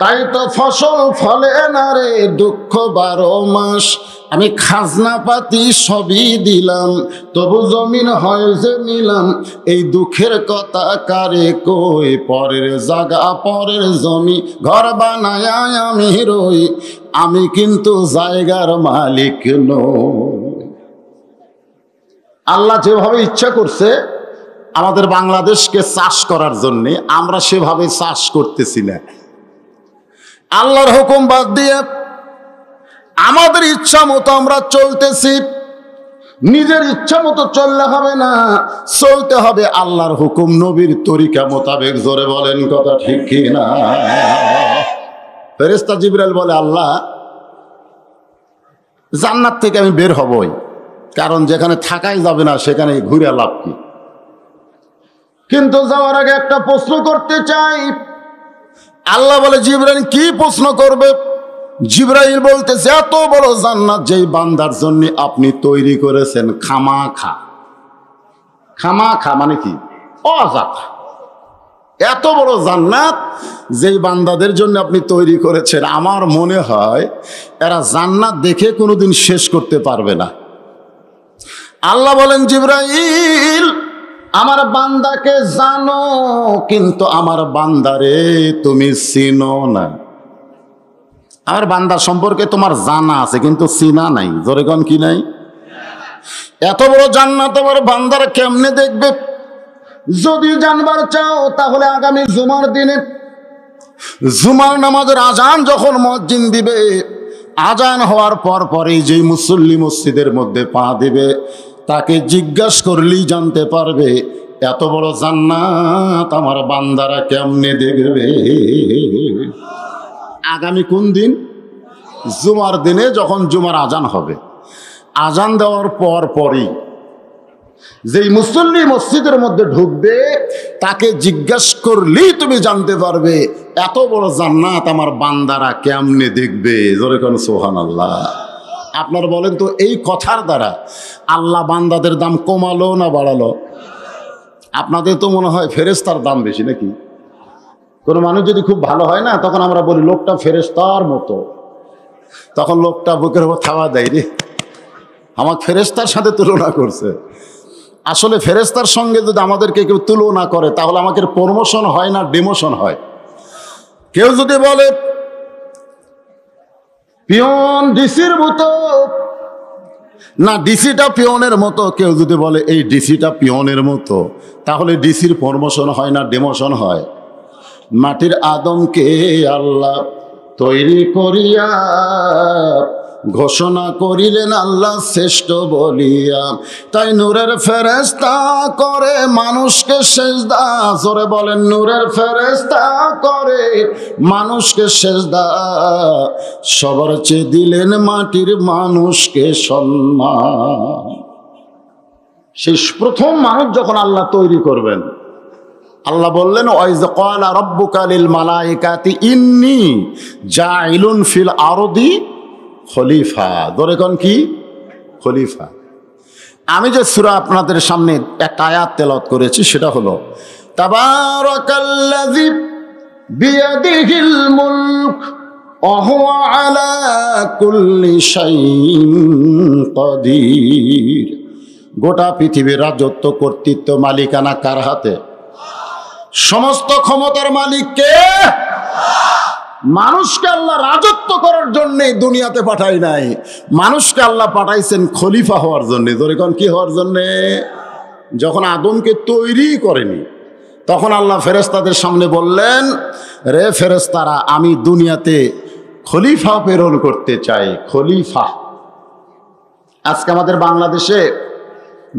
তাই তো ফসল ফলে না রে দুঃখ 12 মাস। আমি খাজনা পাতি সবই দিলাম, তবু জমিন হয় যে নিলাম। এই দুঃখের কথা কারে কই, পরের জায়গা পরের জমি, ঘর বানায় আমি রই, আমি কিন্তু জায়গার মালিক নই। আল্লাহ যেভাবে ইচ্ছা করছে আমাদের বাংলাদেশকে চাষ করার জন্য, আমরা সেভাবে চাষ করতেছি না। আল্লাহর হুকুম বাদ দিয়ে আমাদের ইচ্ছা মতো আমরা চলতেছি। নিজের ইচ্ছা মতো চললে হবে না, চলতে হবে আল্লাহর হুকুম, নবীর তরিকা মোতাবেক। জোরে বলেন কথা ঠিক কি না? ফেরেশতা জিবরাইল বলে, আল্লাহ জান্নাত থেকে আমি বের হবই, কারণ যেখানে থাকাই যাবে না সেখানে ঘুরে লাভ কি? কিন্তু যাওয়ার আগে একটা প্রশ্ন করতে চাই। আল্লাহ বলে, জিবরাইল কি প্রশ্ন করবে? জিবরাইল বলতেছে, এত বড় জান্নাত যেই বান্দার জন্য আপনি তৈরি করেছেন খামাখা। খামাখা মানে কি? অযথা। এত বড় জান্নাত যেই বান্দাদের জন্য আপনি তৈরি করেছেন, আমার মনে হয় এরা জান্নাত দেখে কোনোদিন শেষ করতে পারবে না। আল্লাহ বলেন, জিবরাইল আমার বান্দাকে জানো, কিন্তু আমার বান্দারে তুমি চিনো না। আমার বান্দা সম্পর্কে তোমার জানা আছে কিন্তু চিনা নাই। জোরে কোন কি নাই? এত বড় জান্নাত আমার বান্দারা কেমনে দেখবে? যদি জানবার চাও তাহলে আগামী জুমার দিনে জুমার নামাজের আজান যখন মুয়াজ্জিন দিবে, আজান হওয়ার পর পরেই যেই মুসল্লি মসজিদের মধ্যে পা দিবে তাকে জিজ্ঞাসা করলেই জানতে পারবে এত বড় জান্নাত আমার বান্দারা কেমনে দেখবে। আগামী কোন দিন? জুমার দিনে, যখন জুমার আজান হবে। আজান দেওয়ার পর পরই যেই মুসল্লি মসজিদের মধ্যে ঢুকবে তাকে জিজ্ঞাসা করলেই তুমি জানতে পারবে এত বড় জান্নাত আমার বান্দারা কেমনে দেখবে। জোরে কোন সুবহানাল্লাহ। আপনারা বলেন তো, এই কথার দ্বারা আল্লাহ বান্দাদের দাম কমালো না বাড়ালো? আপনাদের তো মনে হয় ফেরেশতার দাম বেশি নাকি? কোনো মানুষ যদি খুব ভালো হয় না, তখন আমরা বলি লোকটা ফেরেশতার মতো। তখন লোকটা বুকের উপর থাবা দেয়, রে আমার ফেরেশতার সাথে তুলনা করছে। আসলে ফেরেশতার সঙ্গে যদি আমাদেরকে কেউ তুলনা করে তাহলে আমাদের প্রমোশন হয় না ডিমোশন হয়। কেউ যদি বলে পিয়ন ডিসির মতো, না ডিসিটা পিয়নের মতো, কেউ যদি বলে এই ডিসিটা পিয়নের মতো, তাহলে ডিসির প্রমোশন হয় না ডিমোশন হয়? মাটির আদমকে আল্লাহ তৈরি করিয়া ঘোষণা করিলেন আল্লাহ শ্রেষ্ঠ বলিয়া, তাই নূরের ফেরেশতা করে মানুষকে সেজদা। জোরে বলেন, নূরের ফেরেশতা করে মানুষকে সেজদা, সবার চেয়ে দিলেন মাটির মানুষকে সম্মান। সেই প্রথম মানুষ যখন আল্লাহ তৈরি করবেন, আল্লাহ বললেন, ওয়াইজ ক্বালা রাব্বুকা লিল মালাইকাতি ইন্নী জাইলুন ফিল আরদি খলিফা। ধরে কোন কি? খলিফা। আমি যে সূরা আপনাদের সামনে একটা আয়াত তেলাওয়াত করেছি সেটা হলো তাবারাকাল্লাযী বিয়াদিহিল মুলক ওয়া হুয়া আলা কুল্লি শাইইন কাদির। গোটা পৃথিবীর রাজত্ব, কর্তৃত্ব, মালিকানা কার হাতে? সমস্ত ক্ষমতার মালিক কে? মানুষকে আল্লাহ রাজত্ব করার জন্য দুনিয়াতে পাঠাই নাই, মানুষকে আল্লাহ পাঠাইছেন খলিফা হওয়ার জন্য। ধরে কোন কি হওয়ার জন্য? যখন আদমকে তৈরি করেনি তখন আল্লাহ ফেরেশতাদের সামনে বললেন, রে ফেরেশতারা, আমি দুনিয়াতে খলিফা প্রেরণ করতে চাই। খলিফা। আজকে আমাদের বাংলাদেশে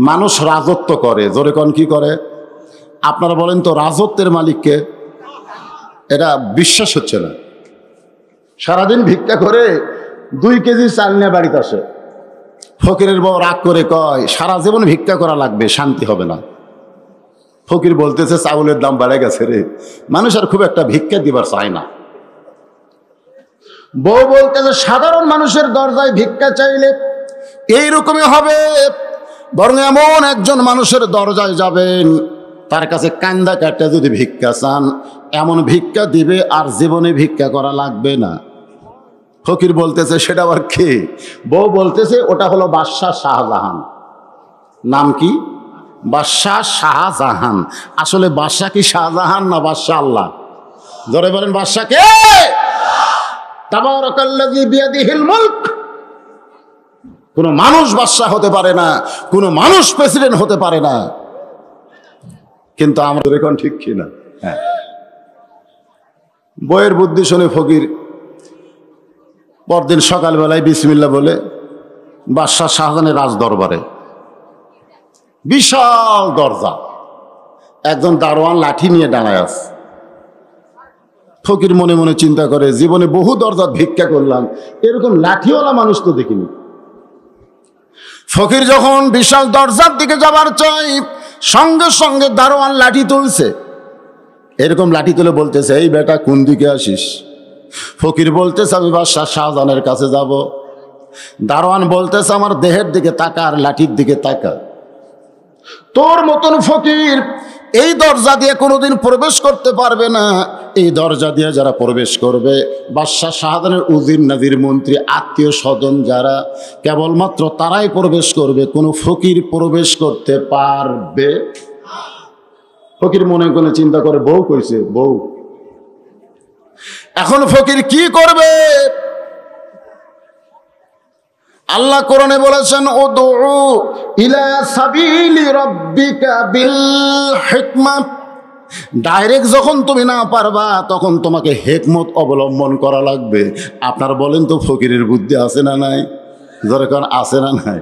মানুষ রাজত্ব করে। জোরে কোন কি করে? আপনারা বলেন তো, রাজত্বের মালিককে? এটা বিশ্বাস হচ্ছে না। সারাদিন ভিক্ষা করে 2 কেজি চাল নিয়ে বাড়িতে আসে। ফকিরের বউ রাগ করে কয়, সারা জীবন ভিক্ষা করা লাগবে, শান্তি হবে না। ফকির বলতেছে, চাউলের দাম বেড়ে গেছে রে, মানুষ আর খুব একটা ভিক্ষা দিবার চায় না। বউ বলতেছে, সাধারণ মানুষের দরজায় ভিক্ষা চাইলে এইরকমই হবে, বরং এমন একজন মানুষের দরজায় যাবেন, তার কাছে কান্দা কাটতে যদি ভিক্ষা চান, এমন ভিক্ষা দিবে আর জীবনে ভিক্ষা করা লাগবে না। ফকির বলতেছে, সেটা আবার কে? বউ বলতেছে, ওটা হলো বাদশাহ শাহজাহান। নাম কি? বাদশাহ শাহজাহান। আসলে বাদশাহ কি শাহজাহান না বাদশাহ আল্লাহ? ধরে বলেন, বাদশাহ কে? তাবারাকাল্লাযী বিয়াদিহিল মুলক। কোনো মানুষ বাদশা হতে পারে না, কোনো মানুষ প্রেসিডেন্ট হতে পারে না। কিন্তু আমরা এখন ঠিক কিনা? হ্যাঁ, বইয়ের বুদ্ধি শুনে ফকির পরদিন সকালবেলায় বিসমিল্লাহ বলে বাদশাহ শাহজাহানের রাজ দরবারে, বিশাল দরজা, একজন দারোয়ান লাঠি নিয়ে দাঁড়ায় আছে। ফকির মনে মনে চিন্তা করে, জীবনে বহু দরজা ভিক্ষা করলাম, এরকম লাঠিওয়ালা মানুষ তো দেখিনি। ফকির যখন বিশাল দরজার দিকে যাবার চাই, সঙ্গে সঙ্গে দারোয়ান লাঠি তুলছে। এরকম লাঠি তুলে বলতেছে, এই বেটা কোন দিকে আসিস? ফকির বলতেছে, আমি বাদশাহ শাহজাহানের কাছে যাব। দারোয়ান বলতেছে, আমার দেহের দিকে তাকা আর লাঠির দিকে তাকা। তোর মতন ফকির এই দরজা দিয়ে কোনোদিন প্রবেশ করতে পারবে না। এই দরজা দিয়ে যারা প্রবেশ করবে, বাদশাহ শাহজাহানের উজির নাজির মন্ত্রী আত্মীয় স্বজন যারা, কেবলমাত্র তারাই প্রবেশ করবে, কোনো ফকির প্রবেশ করতে পারবে। ফকির মনে করে চিন্তা করে, বউ কইছে, বউ। এখন ফকির কি করবে? আল্লাহ কোরআনে বলেছেন, উদউ ইলা সাবিলি রাব্বিকা বিল হিকমা। ডাইরেক্ট যখন তুমি না পারবা, তখন তোমাকে হিকমত অবলম্বন করা লাগবে। আপনার বলেন তো, ফকিরের বুদ্ধি আছে না নাই? যখন আছে না নাই?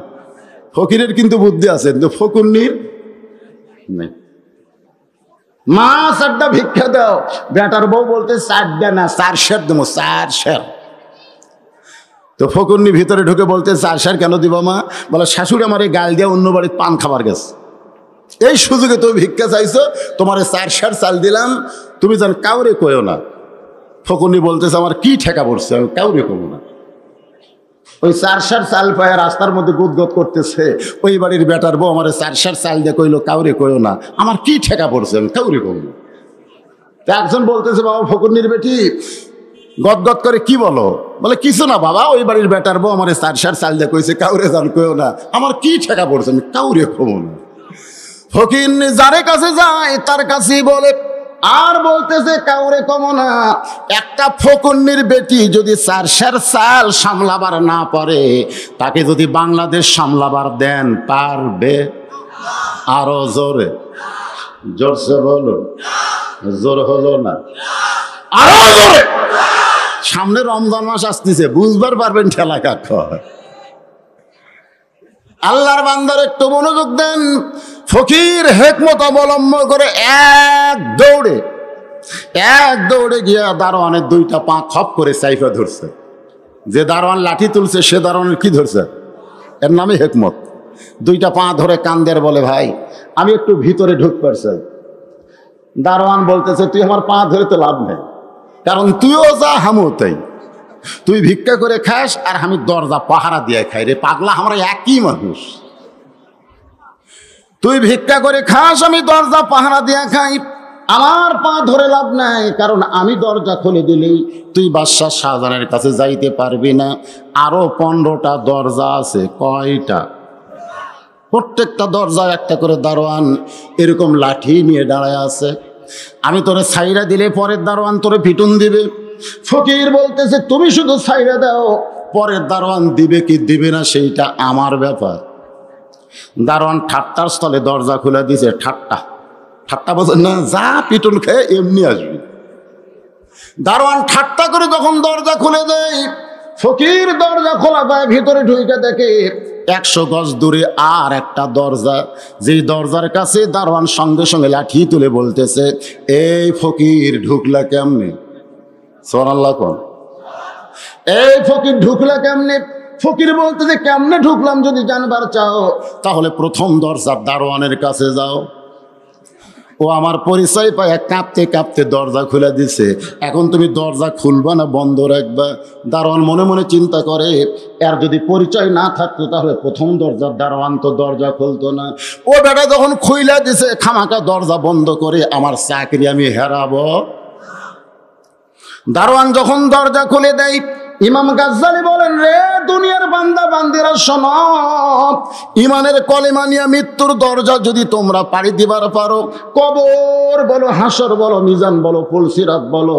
ফকিরের কিন্তু বুদ্ধি আছে, কিন্তু ফকুন্নির নাই। মা চারটা ভিক্ষা দাও, বেটার বউ বলতে চারটা না, 4 সের দেবো, 4 সের। তো ফকুন্নি ভিতরে ঢুকে বলতে, 4 সের কেন দিব মা? বলে, শাশুড়ি আমার এই গাল দিয়ে অন্য বাড়ির পান খাবার গেছে, এই সুযোগে তুমি ভিক্ষা চাইছো, তোমার 4 সের চাল দিলাম, তুমি যেন কাউরে কইও না। ফকুন্নি বলতেছে, আমার কি ঠেকা পড়ছে, আমি কাউরে কমো না। ওই 4 সের চাল পায় রাস্তার মধ্যে গুদগদ করতেছে, ওই বাড়ির বেটার বউ আমার 4 সের চাল দিয়ে কইলো কাউরে কইও না, আমার কি ঠেকা পড়ছে, আমি কাউরে কমো না। তা একজন বলতেছে, বাবা ফকুন্নির বেটি গদগদ করে কি বলো? বলে, কিছু না বাবা, ওই বাড়ির বেটার বউ আমার 4 সের চাল দিয়ে কইছে কাউরে জান কইও না, আমার কি ঠেকা পড়ছে, আমি কাউরে কমো না। ফকিন্নি যারে কাছে যায় তার কাছেই বলে, আর বলতেছে কাউরে কমো না। একটা ফকুন্নির বেটি যদি 4 সের চাল সামলাবার না পারে, তাকে যদি বাংলাদেশ সামলাবার দেন, পারবে? আরো জোরে, জোরসে বলো, জোর হলো না, আরো জোরে। সামনে রমজান মাস আসতেছে, বুঝবার পারবেন ঠেলা কাক। আল্লাহর বান্দার একটু মনোযোগ দেন। ফকির হিকমত অবলম্বন করে এক দৌড়ে গিয়া দারোয়ানের 2টা পা খপ করে সাইফা ধরছে। যে দারোয়ান লাঠি তুলছে সে দারোয়ানের কি ধরছে? এর নামে হিকমত। 2টা পা ধরে কান্দের বলে, ভাই আমি একটু ভিতরে ঢুকতে চাই। দারোয়ান বলতেছে, তুই আমার পা ধরে তো লাভ নেই, কারণ তুইও যা হামু তাই। তুই ভিক্ষা করে খাস আর আমি দরজা পাহারা দিয়ে খাই রে পাগলা, আমরা একই মানুষ। তুই ভিক্ষা করে খাস, আমি দরজা পাহারা দিয়ে খাই, আমার পা ধরে লাভ নাই, কারণ আমি দরজা খুলে দিলেই তুই বাদশাহ শাহজাহানের কাছে যাইতে পারবি না। আরো 15টা দরজা আছে। কয়টা? প্রত্যেকটা দরজা একটা করে দারোয়ান এরকম লাঠি নিয়ে দাঁড়ায় আছে। আমি তোরে ছাইরা দিলে পরের দারোয়ান তোরে পিটুন দিবে। ফকির বলতেছে, তুমি শুধু ছাইরা দাও, পরের দারোয়ান দিবে কি দিবে না সেইটা আমার ব্যাপার। দারোয়ান ঠাট্টার স্থলে দরজা খুলে দিছে। ঠাট্টা বলছে না, যা পিটুন খেয়ে এমনি আসবি। দারোয়ান ঠাট্টা করে যখন দরজা খুলে দেয়, ফকির দরজা খোলা পায়, ভিতরে ঢুকে দেখে 100 গজ দূরে আর একটা দরজা। যেই দরজার কাছে দারোয়ান সঙ্গে সঙ্গে লাঠি তুলে বলতেছে, এই ফকির ঢুকলা কেমনে? সুবহানাল্লাহ কোন? এই ফকির ঢুকলা কেমনে? ফকির বলতেছে, কেমনে ঢুকলাম যদি জানবার চাও, তাহলে প্রথম দরজার দারোয়ানের কাছে যাও। ও আমার পরিচয় পায় কাঁপতে কাঁপতে দরজা খুলে দিছে। এখন তুমি দরজা খুলবা না বন্ধ রাখবা? দারোয়ান মনে মনে চিন্তা করে, এর যদি পরিচয় না থাকতো তাহলে প্রথম দরজার দারোয়ান তো দরজা খুলতো না। ও বেটা যখন খুইলা দিছে, খামাকা দরজা বন্ধ করে আমার চাকরি আমি হেরাবো। দারোয়ান যখন দরজা খুলে দেয়, ইমাম গাজ্জালী বলেন, রে দুনিয়ার বান্দা বান্দিরা শোনো, ইমানের কলেমা নিয়ে মৃত্যুর দরজা যদি তোমরা পাড়ি দিবার পারো, কবর বলো, হাসর বলো, মিজান বলো, ফুলসিরাত বলো,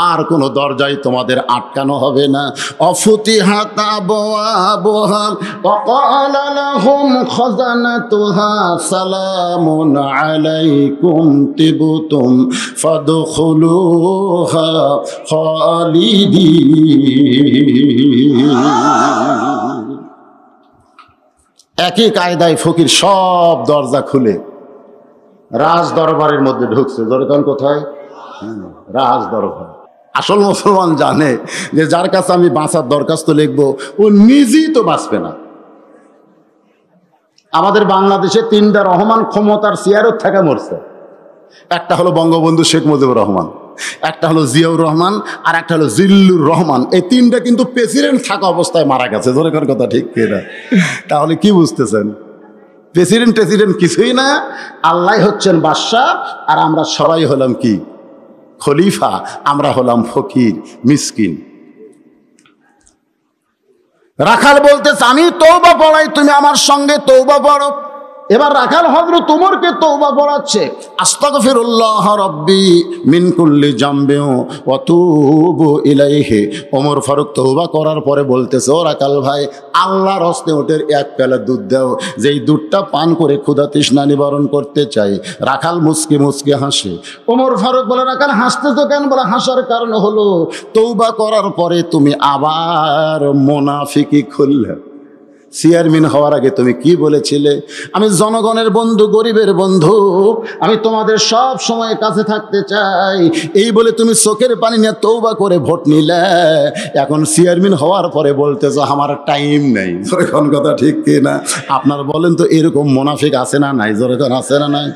আর কোনো দরজাই তোমাদের আটকানো হবে না। অফুতিহাত আবওয়াবুহা ওয়া ক্বালা লাহুম খাযানাতুহা সালামুন আলাইকুম তিবতুম ফাদখুলুহা খালিদিন। একই কায়দায় ফকির সব দরজা খুলে রাজ দরবারের মধ্যে ঢুকছে। দরকার কোথায়? রাজ দরবার। আসল মুসলমান জানে যে যার কাছে আমি বাঁচার দরখাস্ত লিখবো ও নিজেই তো বাঁচবে না। আমাদের বাংলাদেশে 3টা রহমান ক্ষমতার চেয়ারও থেকে মরছে। একটা হলো বঙ্গবন্ধু শেখ মুজিবুর রহমান, একটা হলো জিয়াউর রহমান, আর একটা হলো জিল্লুর রহমান। এই 3টা কিন্তু প্রেসিডেন্ট থাকা অবস্থায় মারা গেছে। জোরের কথা ঠিক কিনা? তাহলে কি বুঝতেছেন? প্রেসিডেন্ট কিছুই না, আল্লাহ হচ্ছেন বাদশাহ, আর আমরা সবাই হলাম কি? খলিফা। আমরা হলাম ফকির, মিসকিন। রাখাল বলতেছে, আমি তওবা পড়াই, তুমি আমার সঙ্গে তওবা পড়ো। এবার রাখাল হযরত ওমরকে তওবা পড়াচ্ছে। আস্তাগফিরুল্লাহ রাব্বি মিন কুল্লি জামবিন ওয়া তুবু ইলাইহি। ওমর ফারুক তওবা করার পরে বলতেছে, ও রাখাল ভাই, আল্লাহর হস্তে ওটের 1 পেয়ালা দুধ দাও, যেই দুধটা পান করে ক্ষুধা তৃষ্ণা নিবারণ করতে চাই। রাখাল মুচকি মুচকি হাসে। ওমর ফারুক বলে, রাখাল হাসতেছো কেন? বলে, হাসার কারণ হলো তওবা করার পরে তুমি আবার মুনাফিকি খুললে। চেয়ারম্যান হওয়ার আগে তুমি কি বলেছিলে? আমি জনগণের বন্ধু, গরিবের বন্ধু, আমি তোমাদের সব সময় কাছে থাকতে চাই, এই বলে তুমি চোখের পানি নিয়ে তওবা করে ভোট নিলে। এখন চেয়ারম্যান হওয়ার পরে বলতেছো আমার টাইম নেই। যখন কথা ঠিক কি না? আপনার বলেন তো, এরকম মুনাফিক আছে না নাই? যখন আছে না নাই?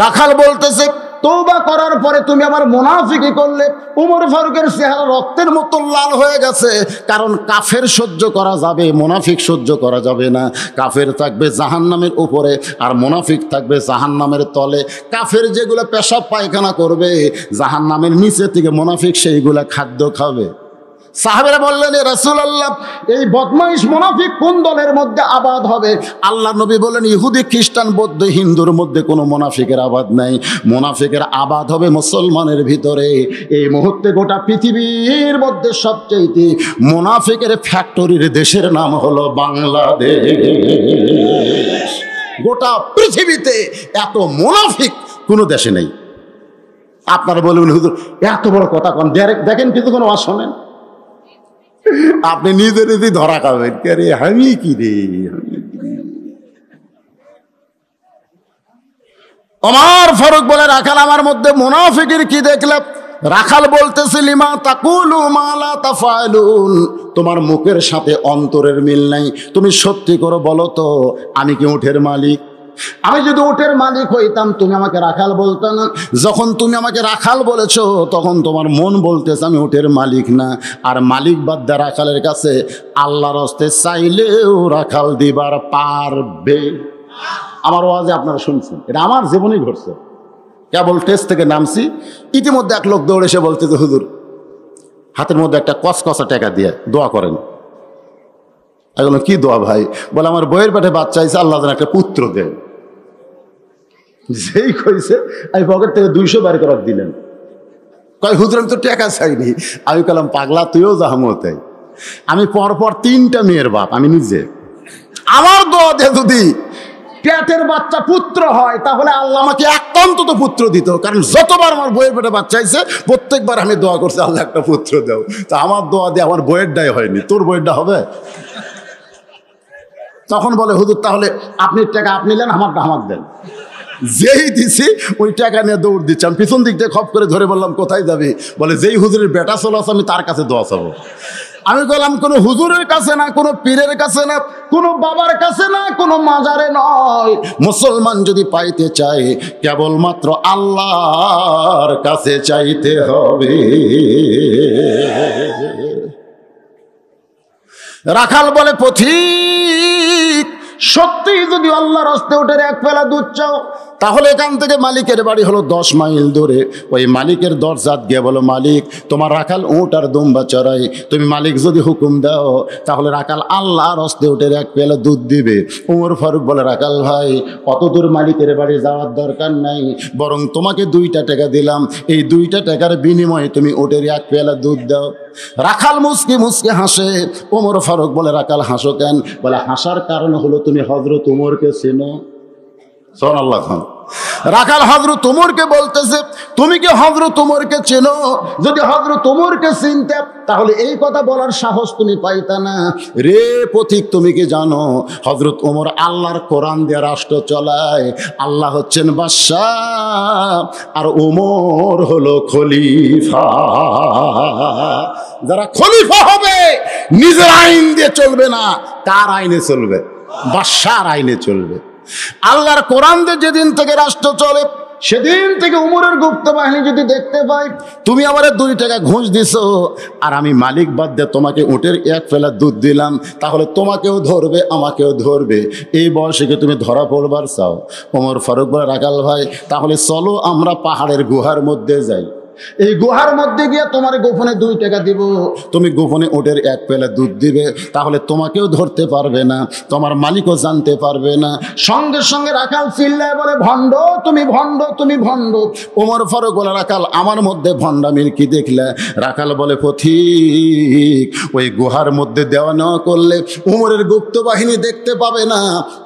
রাখাল বলতেছে, তওবা করার পরে তুমি আবার মুনাফিকি করলে। ওমর ফারুকের চেহারা রক্তের মতো লাল হয়ে গেছে। কারণ কাফের সহ্য করা যাবে, মুনাফিক সহ্য করা যাবে না। কাফের থাকবে জাহান্নামের উপরে, আর মুনাফিক থাকবে জাহান্নামের তলে। কাফের যেগুলো পেশাব পায়খানা করবে, জাহান্নামের নিচে থেকে মুনাফিক সেইগুলা খাদ্য খাবে। সাহাবেরা বললেন, এ রাসূলুল্লাহ, এই বদমাইশ মুনাফিক কোন দলের মধ্যে আবাদ হবে? আল্লাহ নবী বলেন, ইহুদি, খ্রিস্টান, বৌদ্ধ, হিন্দুর মধ্যে কোনো মুনাফিকের আবাদ নাই। মুনাফিকের আবাদ হবে মুসলমানের ভিতরে। এই মুহূর্তে গোটা পৃথিবীর মধ্যে সবচেয়ে মুনাফিকের ফ্যাক্টরির দেশের নাম হলো বাংলাদেশ। গোটা পৃথিবীতে এত মুনাফিক কোনো দেশে নেই। আপনারা বলবেন, হুজুর এত বড় কথা কোন? দেখেন কিন্তু কোনো ওয়াজ শোনেন, আপনি নিজের ধরা খাবেন। কে রে, আমি কি রে? ওমর ফারুক বলে, রাখাল, আমার মধ্যে মুনাফিকের কি দেখলে? রাখাল বলতেছে, লিমা তাকুলু মা লা তাফআলুন। তোমার মুখের সাথে অন্তরের মিল নাই। তুমি সত্যি করে বলো তো, আমি কি উটের মালিক? আমি যদি উটের মালিক হইতাম তুমি আমাকে রাখাল বলতো না। যখন তুমি আমাকে রাখাল বলেছো, তখন তোমার মন বলতেছে আমি উটের মালিক না। আর মালিক বাদ দা রাখালের কাছে আল্লাহর হস্তে চাইলেও রাখাল দিবার পারবে। আমার ওয়াজে আপনারা শুনছেন, এটা আমার জীবনেই ঘটছে। কেবল টেস্ট থেকে নামছি, ইতিমধ্যে এক লোক দৌড়ে এসে বলতেছে, হুজুর হাতের মধ্যে একটা কসকসা টাকা দিয়ে দোয়া করেন। এগুলো কি দোয়া ভাই? বলে, আমার বইয়ের পেটে বাচ্চা হয়েছে, আল্লাহ যেন একটা পুত্র দেন। যেই কইছে, আমি পকেট থেকে 200 বের করার দিলেন। কয়, হুজুর আমি তো টাকা চাইনি। আমি বললাম, পাগলা, তুইও জাহামতে। আমি পরপর 3টা মেয়ের বাপ, আমি নিজে। আমার দোয়া দিয়ে যদি পেটের বাচ্চা পুত্র হয়, তাহলে আল্লাহ আমাকে একটা অন্তত পুত্র দিত। কারণ যতবার আমার বইয়ের পেটে বাচ্চা হয়েছে, প্রত্যেকবার আমি দোয়া করছি, আল্লাহ একটা পুত্র দাও। তা আমার দোয়া দিয়ে আমার বইয়েরটাই হয়নি, তোর বইয়েরটা হবে? তখন বলে, হুজুর তাহলে আপনি টাকা আপনি নেন, আমারটা আমার দেন। যেই দিছি ওই টাকা নিয়ে দৌড় দিচ্ছে। আমি পিছন দিক দিয়ে খপ করে ধরে বললাম, কোথায় যাবি? বলে, যেই হুজুরের বেটা চলে আসে আমি তার কাছে দোয়া চাবো। আমি বললাম, কোনো হুজুরের কাছে না, কোনো পীরের কাছে না, কোনো বাবার কাছে না, কোনো মাজারে নয়। মুসলমান যদি পাইতে চায়, কেবলমাত্র আল্লাহর কাছে চাইতে হবে। রাখাল বলে, পথিক, সত্যি যদি আল্লাহর হস্তে উঠে 1 পেয়ালা দুধ চাও, তাহলে এখান থেকে মালিকের বাড়ি হলো 10 মাইল দূরে। ওই মালিকের দরজাত গিয়ে বলো, মালিক তোমার রাখাল উট আর দুম্বা চড়াই, তুমি মালিক যদি হুকুম দাও তাহলে রাখাল আল্লাহর হস্তে উটের 1 পেয়ালা দুধ দিবে। উমর ফারুক বলে, রাখাল ভাই অত দূর মালিকের বাড়ি যাওয়ার দরকার নাই, বরং তোমাকে 2টা টাকা দিলাম, এই 2টা টাকার বিনিময়ে তুমি উটের 1 পেয়ালা দুধ দাও। রাখাল মুসকে মুসকে হাসে। ওমর ফারুক বলে, রাখাল হাসো কেন? বলে, হাসার কারণ হলো তুমি হযরত উমরকে চেনো। সুবহানাল্লাহ। রাখাল হযরত উমরকে বলতেছে, তুমি কি হযরত উমরকে চেনো? যদি হযরত উমরকে চিনতে তাহলে এই কথা বলার সাহস তুমি পাইতা না। রে পথিক, তুমি কি জানো হযরত উমর আল্লাহর কোরআন দিয়ে রাষ্ট্র চলায়? আল্লাহ হচ্ছেন বাদশাহ আর উমর হলো খলিফা। যারা খলিফা হবে নিজের আইন দিয়ে চলবে না, তার আইনে চলবে, বাদশার আইনে চলবে। আল্লাহর কোরআন দিয়ে যেদিন থেকে রাষ্ট্র চলে সেদিন থেকে উমরের গুপ্ত বাহিনী যদি দেখতে পাই তুমি আমারে 2 টাকা ঘুষ দিছো আর আমি মালিক বাদ দিয়ে তোমাকে উটের 1 পেয়ালা দুধ দিলাম, তাহলে তোমাকেও ধরবে আমাকেও ধরবে। এই বয়সে কি তুমি ধরা পড়বার চাও? ওমর ফারুক বলে, রাখাল ভাই তাহলে চলো আমরা পাহাড়ের গুহার মধ্যে যাই, এই গুহার মধ্যে গিয়ে তোমার গোপনে 2 টাকা দিব, তুমি গোপনে ওটের 1 পেয়ালা দুধ দিবে, তাহলে তোমাকেও ধরতে পারবে না, তোমার মালিকও জানতে পারবে না। সঙ্গে সঙ্গে রাখাল চিল্লায় বলে, ভণ্ড, তুমি ভণ্ড, তুমি ভণ্ড। ওমর ফারুক বলে, রাখাল আমার মধ্যে ভণ্ডামির কি দেখলে? রাখাল বলে, পথিক ওই গুহার মধ্যে দেওয়া নেওয়া করলে উমরের গুপ্ত বাহিনী দেখতে পাবে না,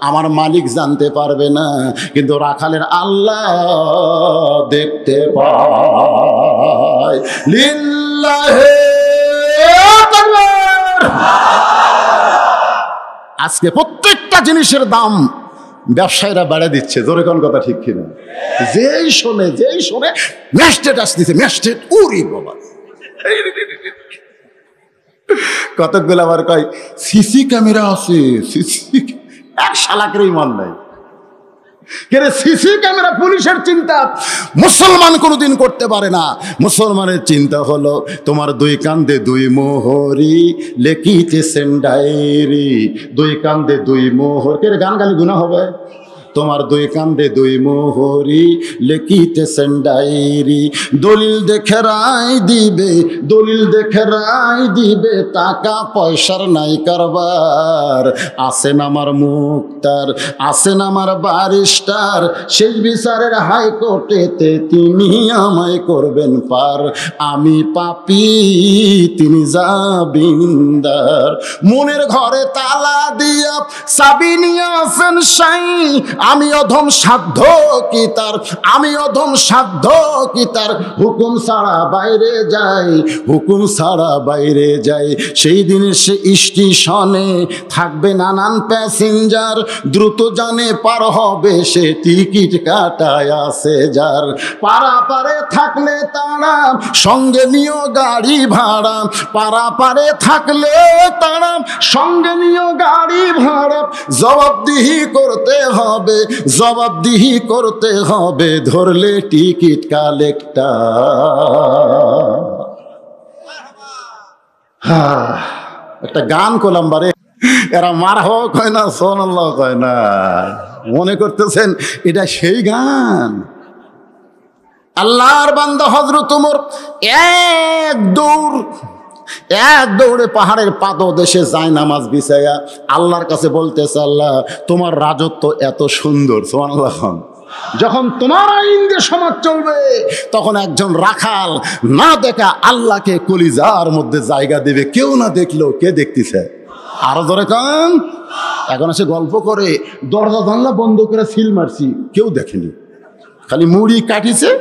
আমার মালিক জানতে পারবে না, কিন্তু রাখালের আল্লাহ দেখতে পায়। লিল্লাহে তাকবীর। আজকে প্রত্যেকটা জিনিসের দাম ব্যবসায়ীরা বাড়া দিচ্ছে, জোরে কোন কথা ঠিক কিনা? যেই শোনে ম্যাস্টেট আসতেছে, ম্যাস্টেট, উরি বাবা। কতগুলো আবার কয় সিসি ক্যামেরা আছে, সিসি এক শালাকের ইমান নাই। সিসি ক্যামেরা পুলিশের চিন্তা মুসলমান কোনোদিন করতে পারে না। মুসলমানের চিন্তা হলো তোমার 2 কান্দে 2 মোহরি লেখিতেছেন ডায়েরি, 2 কান্দে 2 মোহর। কে গান গালি গুনাহ হবে? তোমার 2 কান্দে 2 মোহরি লেখিতেছেন ডায়েরি, দলিল দেখে রায় দিবে, দলিল দেখে রায় দিবে, টাকা পয়সার নাই কারবার। আছেন আমার মুক্তার, আছেন আমার বারিস্টার, সেই বিচারের হাইকোর্টেতে তিনি আমায় করবেন পার। আমি পাপী, তিনি জামিনদার, মনের ঘরে তালা দিয়া চাবি নিয়ে আছেন সাই। আমি অধম সাধ্য কি তার, আমি অধম সাধ্য কি তার, হুকুম ছাড়া বাইরে যাই, হুকুম ছাড়া বাইরে যাই। সেই দিন সে স্টেশনে থাকবে নানান প্যাসেঞ্জার, দ্রুত জানে পার হবে সে টিকিট কাটায় আছে যার। পারাপারে থাকলে তারা সঙ্গে নিও গাড়ি ভাড়া, পারাপারে থাকলে তারা সঙ্গে নিও গাড়ি ভাড়া। জবাবদিহি করতে হবে, জবাবদিহি করতে হবে, ধরলে টিকিট কালেক্টর। একটা গান করলাম বারে, এরা মার হোক হয় না, সুবহানাল্লাহ কয় না, মনে করতেছেন এটা সেই গান? আল্লাহর বান্দা হযরত ওমর এক দৌড়ে পাহাড়ের পাদদেশে যায় নামাজ বিছায়া আল্লাহর কাছে বলতেছে, আল্লাহ তোমার রাজত্ব এত সুন্দর, সুবহানাল্লাহ। যখন তোমার আইন দিয়ে সমাজ চলবে তখন একজন রাখাল না দেখা আল্লাহকে কলিজার মধ্যে জায়গা দেবে, কেউ না দেখলো, কে দেখতেছে? আরো ধরে কান। এখন এসে গল্প করে দরজা জানলা বন্ধ করে সিল মারছি, কেউ দেখেনি, খালি মুড়ি কাটিছে।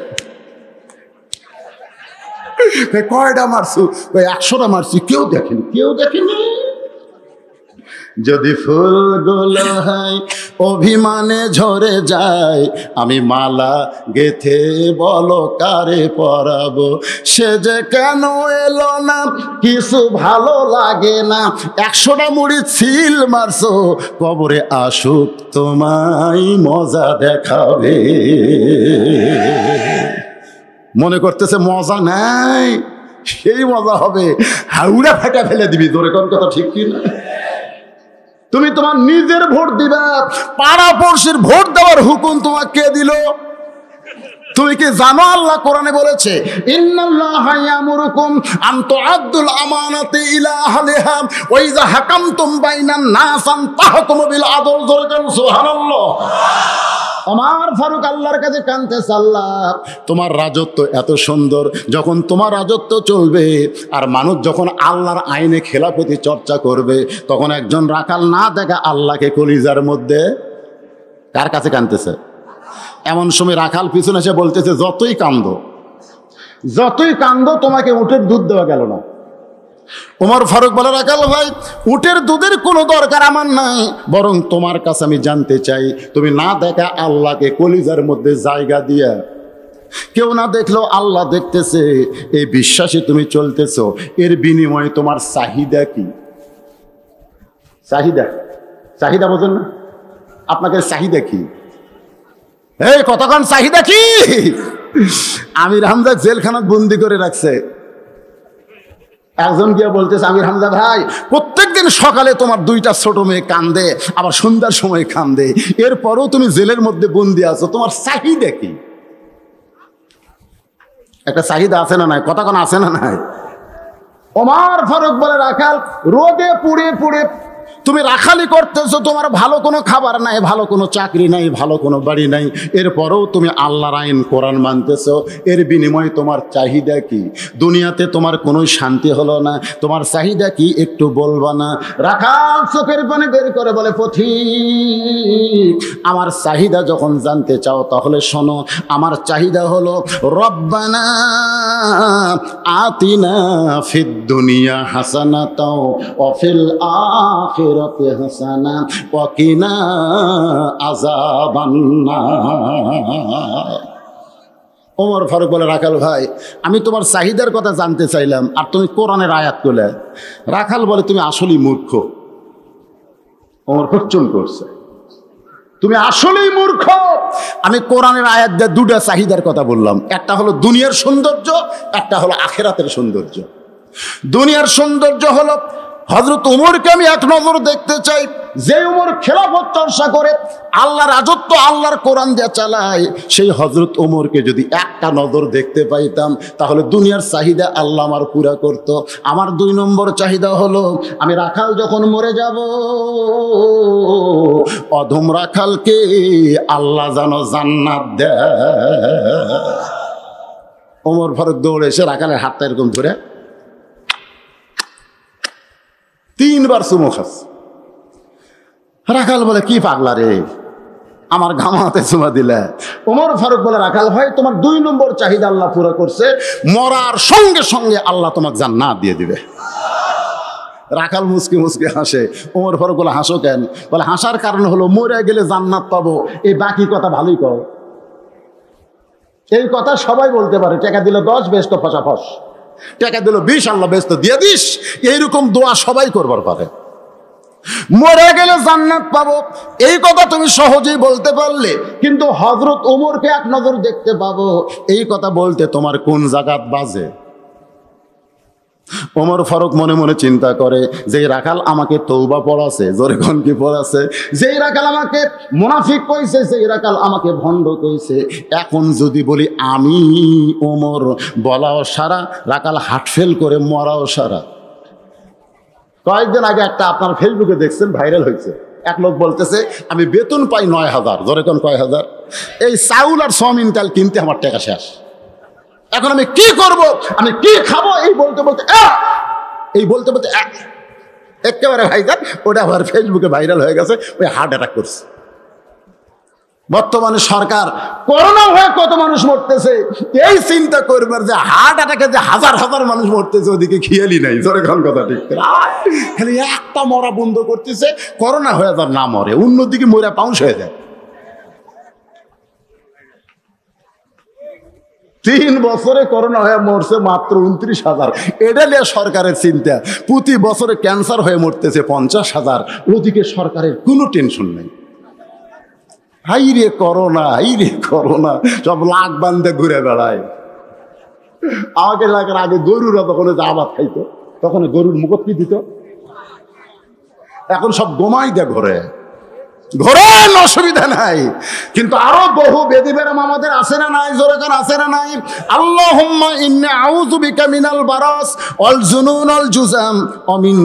কয়টা মারছু? 100টা মারছি, কেউ দেখেনি, কেউ দেখেনি। যদি ফুলগুলো হয় অভিমানে ঝরে যায়, আমি মালা গেথে বলো কারে পরাবো, সে যে কেন এলো না কিছু ভালো লাগে না। 100টা মুড়ি ছিল মারছো, কবরে আসুক তোমায় মজা দেখাবে। মনে করতেছে মজা নাই, সেই মজা হবে হাউড়া ফেটা ফেলে দিবি, তোর কোন কথা ঠিক কি না? তুমি তোমার নিজের ভোট দিবা, পাড়া পড়শির ভোট দেওয়ার হুকুম তোমাকে কে দিল? তুমি কি জানো আল্লাহ কোরআনে বলেছে ইন্নাল্লাহা ইয়ামুরুকুম আন তুআদ্দুল আমানাতি ইলা আহলিহা ওয়া ইযা হাকামতুম বাইনান নাস আন তাহকুমু বিল আদল। সুবহানাল্লাহ। ওমর ফারুক আল্লাহর কাছে কাঁদতেছে, আল্লাহ তোমার রাজত্ব এত সুন্দর, যখন তোমার রাজত্ব চলবে আর মানুষ যখন আল্লাহর আইনে খেলাফতি চর্চা করবে, তখন একজন রাখাল না দেখা আল্লাহকে কলিজার মধ্যে কার কাছে কাঁদতেছে? এমন সময় রাখাল পিছনে এসে বলতেছে যতই কান্দো তোমাকে উটের দুধ দেওয়া গেল না। ওমর ফারুক বলে, রাখাল ভাই উটের দুধের কোনো দরকার আমার নাই, বরং তোমার কাছে আমি জানতে চাই তুমি না দেখা আল্লাহকে কলিজার মধ্যে জায়গা দিয়া, কেউ না দেখলেও আল্লাহ দেখতেছে, এই বিশ্বাসে তুমি চলতেছো, এর বিনিময়ে তোমার চাহিদা কি? চাহিদা বোঝেন না? আপনাকে চাহিদা কি? এই কতক্ষণ চাহিদা কি? আমির হামজা জেলখানাত বন্দি করে রাখছে। একজন গিয়ে বলতেছে, আমির হামজা ভাই প্রত্যেকদিন সকালে তোমার দুইটা ছোট মেয়ে কান্দে, আবার সন্ধ্যার সময় কান্দে, এরপরও তুমি জেলের মধ্যে বন্দি আছো, তোমার চাহিদা কি? একটা চাহিদা আছে না নাই? কতক্ষণ আছে না নাই? ওমর ফারুক বলে, রাখাল রোদে পুড়ে পুড়ে তুমি রাখালি করতেছো, তোমার ভালো কোনো খাবার নাই, ভালো কোনো চাকরি নাই, ভালো কোনো বাড়ি নাই, এরপরেও তুমি আল্লাহর আইন কোরআন মানতেছো, এর বিনিময়ে তোমার চাহিদা কি? দুনিয়াতে তোমার কোনো শান্তি হলো না, তোমার চাহিদা কি একটু বলবা না? রাখাল চোখের পানি বের করে বলে, পথিক আমার চাহিদা যখন জানতে চাও তাহলে শোনো, আমার চাহিদা হলো রব্বানা আতিনা ফিদ দুনিয়া হাসানাতাও ওয়া ফিল আখিরাতি হাসানা ওয়া কিনা আযাবান নার। ওমর ফারুক বলে, রাখাল ভাই আমি তোমার চাহিদার কথা জানতে চাইলাম আর তুমি কোরআনের আয়াত করলে। রাখাল বলে, তুমি আসলেই মূর্খ। ওমর খুচ্চন করছে, তুমি আসলেই মূর্খ। আমি কোরআনের আয়াত দিয়ে দুটা চাহিদার কথা বললাম, একটা হলো দুনিয়ার সৌন্দর্য, একটা হলো আখিরাতের সৌন্দর্য। দুনিয়ার সৌন্দর্য হলো হযরত উমরকে আমি এক নজর দেখতে চাই, যে উমর খেলাফত চর্চা করে, আল্লাহ রাজত্ব আল্লাহর কোরআন দিয়ে চালায়, সেই হযরত উমরকে যদি একটা নজর দেখতে পাইতাম তাহলে দুনিয়ার চাহিদা আল্লাহ আমার পুরা করত। আমার 2 নম্বর চাহিদা হলো, আমি রাখাল যখন মরে যাব, অধম রাখালকে আল্লাহ যেন জান্নাত দেয়। ওমর ফারুক দৌড়ে এসে রাখালের হাতটা এরকম ধরে 3 বার চুমু খাচ্ছে। রাখাল বলে, কি পাগলা রে, আমার ঘামাতে চুমা দিলে? ওমর ফারুক বলে, রাখাল ভাই তোমার 2 নম্বর চাহিদা আল্লাহ পুরো করছে, মরার সঙ্গে সঙ্গে আল্লাহ তোমাকে জান্নাত দিয়ে দিবে। রাখাল মুসকি মুসকি হাসে। ওমর ফারুক বলে, হাসো কেন? বলে, হাসার কারণ হলো মরে গেলে জান্নাত পাবো, এই বাকি কথা ভালোই কও। এই কথা সবাই বলতে পারে, টাকা দিলে 10 বেস্ত ফসাফস, টাকা দিল 20 আল্লাহ বেস্ত দিয়ে দিস, এইরকম দোয়া সবাই করবার পারে। মরে গেলে জান্নাত পাবো এই কথা তুমি সহজেই বলতে পারলে, কিন্তু হযরত ওমরকে এক নজর দেখতে পাবো এই কথা বলতে তোমার কোন জায়গাত বাজে? ওমর ফারুক মনে মনে চিন্তা করে, যে রাখাল আমাকে তওবা পড়াছে, জোরে কোন কি পড়াছে, যেই রাখাল আমাকে মুনাফিক কইছে, যেই রাখাল আমাকে ভণ্ড কইছে, এখন যদি বলি আমি ওমর, বলাও সারা, রাখাল হার্ট ফেল করে মরাও সারা। কয়েকদিন আগে একটা আপনার ফেসবুকে দেখছেন, ভাইরাল হয়েছে, এক লোক বলতেছে আমি বেতন পাই 9,000, জোরে কোন কয় হাজার, এই চাউল আর সয়াবিন তেল কিনতে আমার টাকা শেষ, এখন আমি কি করব, আমি কি খাবো, এই বলতে বলতে একেবারে ভাইজান ওটা আবার ফেসবুকে ভাইরাল হয়ে গেছে, ওই হার্ট অ্যাটাক করছে। বর্তমানে সরকার করোনা হয়ে কত মানুষ মরতেছে এই চিন্তা করবার, যে হার্ট অ্যাটাকে যে হাজার হাজার মানুষ মরতেছে ওদিকে খেয়ালই নাই, জোরে কোন কথা ঠিক, খালি একটা মরা বন্ধ করতেছে, করোনা হয়ে যার না মরে, অন্যদিকে মরা পাউন্স হয়ে যায়। 3 বছরে করোনা হয়ে মরছে মাত্র 29,000, এটা নিয়ে সরকারের চিন্তা। প্রতি বছরে ক্যান্সার হয়ে মরতেছে 50,000, ওদিকে সরকারের কোনো টেনশন নেই। হাই রে করোনা, সব লাখ বান্ধে ঘুরে বেড়ায়। আমাকে এলাকার আগে গরুরা তখন আবাদ খাইতো, তখন গরুর মুখত কি দিত, এখন সব গোমাই দিয়ে ঘোরে, ঘোরেন, অসুবিধা নাই। কিন্তু আরো বহু বেদিবেরাম আমাদের আছে না নাই? জোরে কান আছে না নাই? আল্লাহুম্মা ইন্নী আউযু বিকা মিনাল বারাস ওয়াল জুনুন ওয়াল জুজাম ওয়া মিন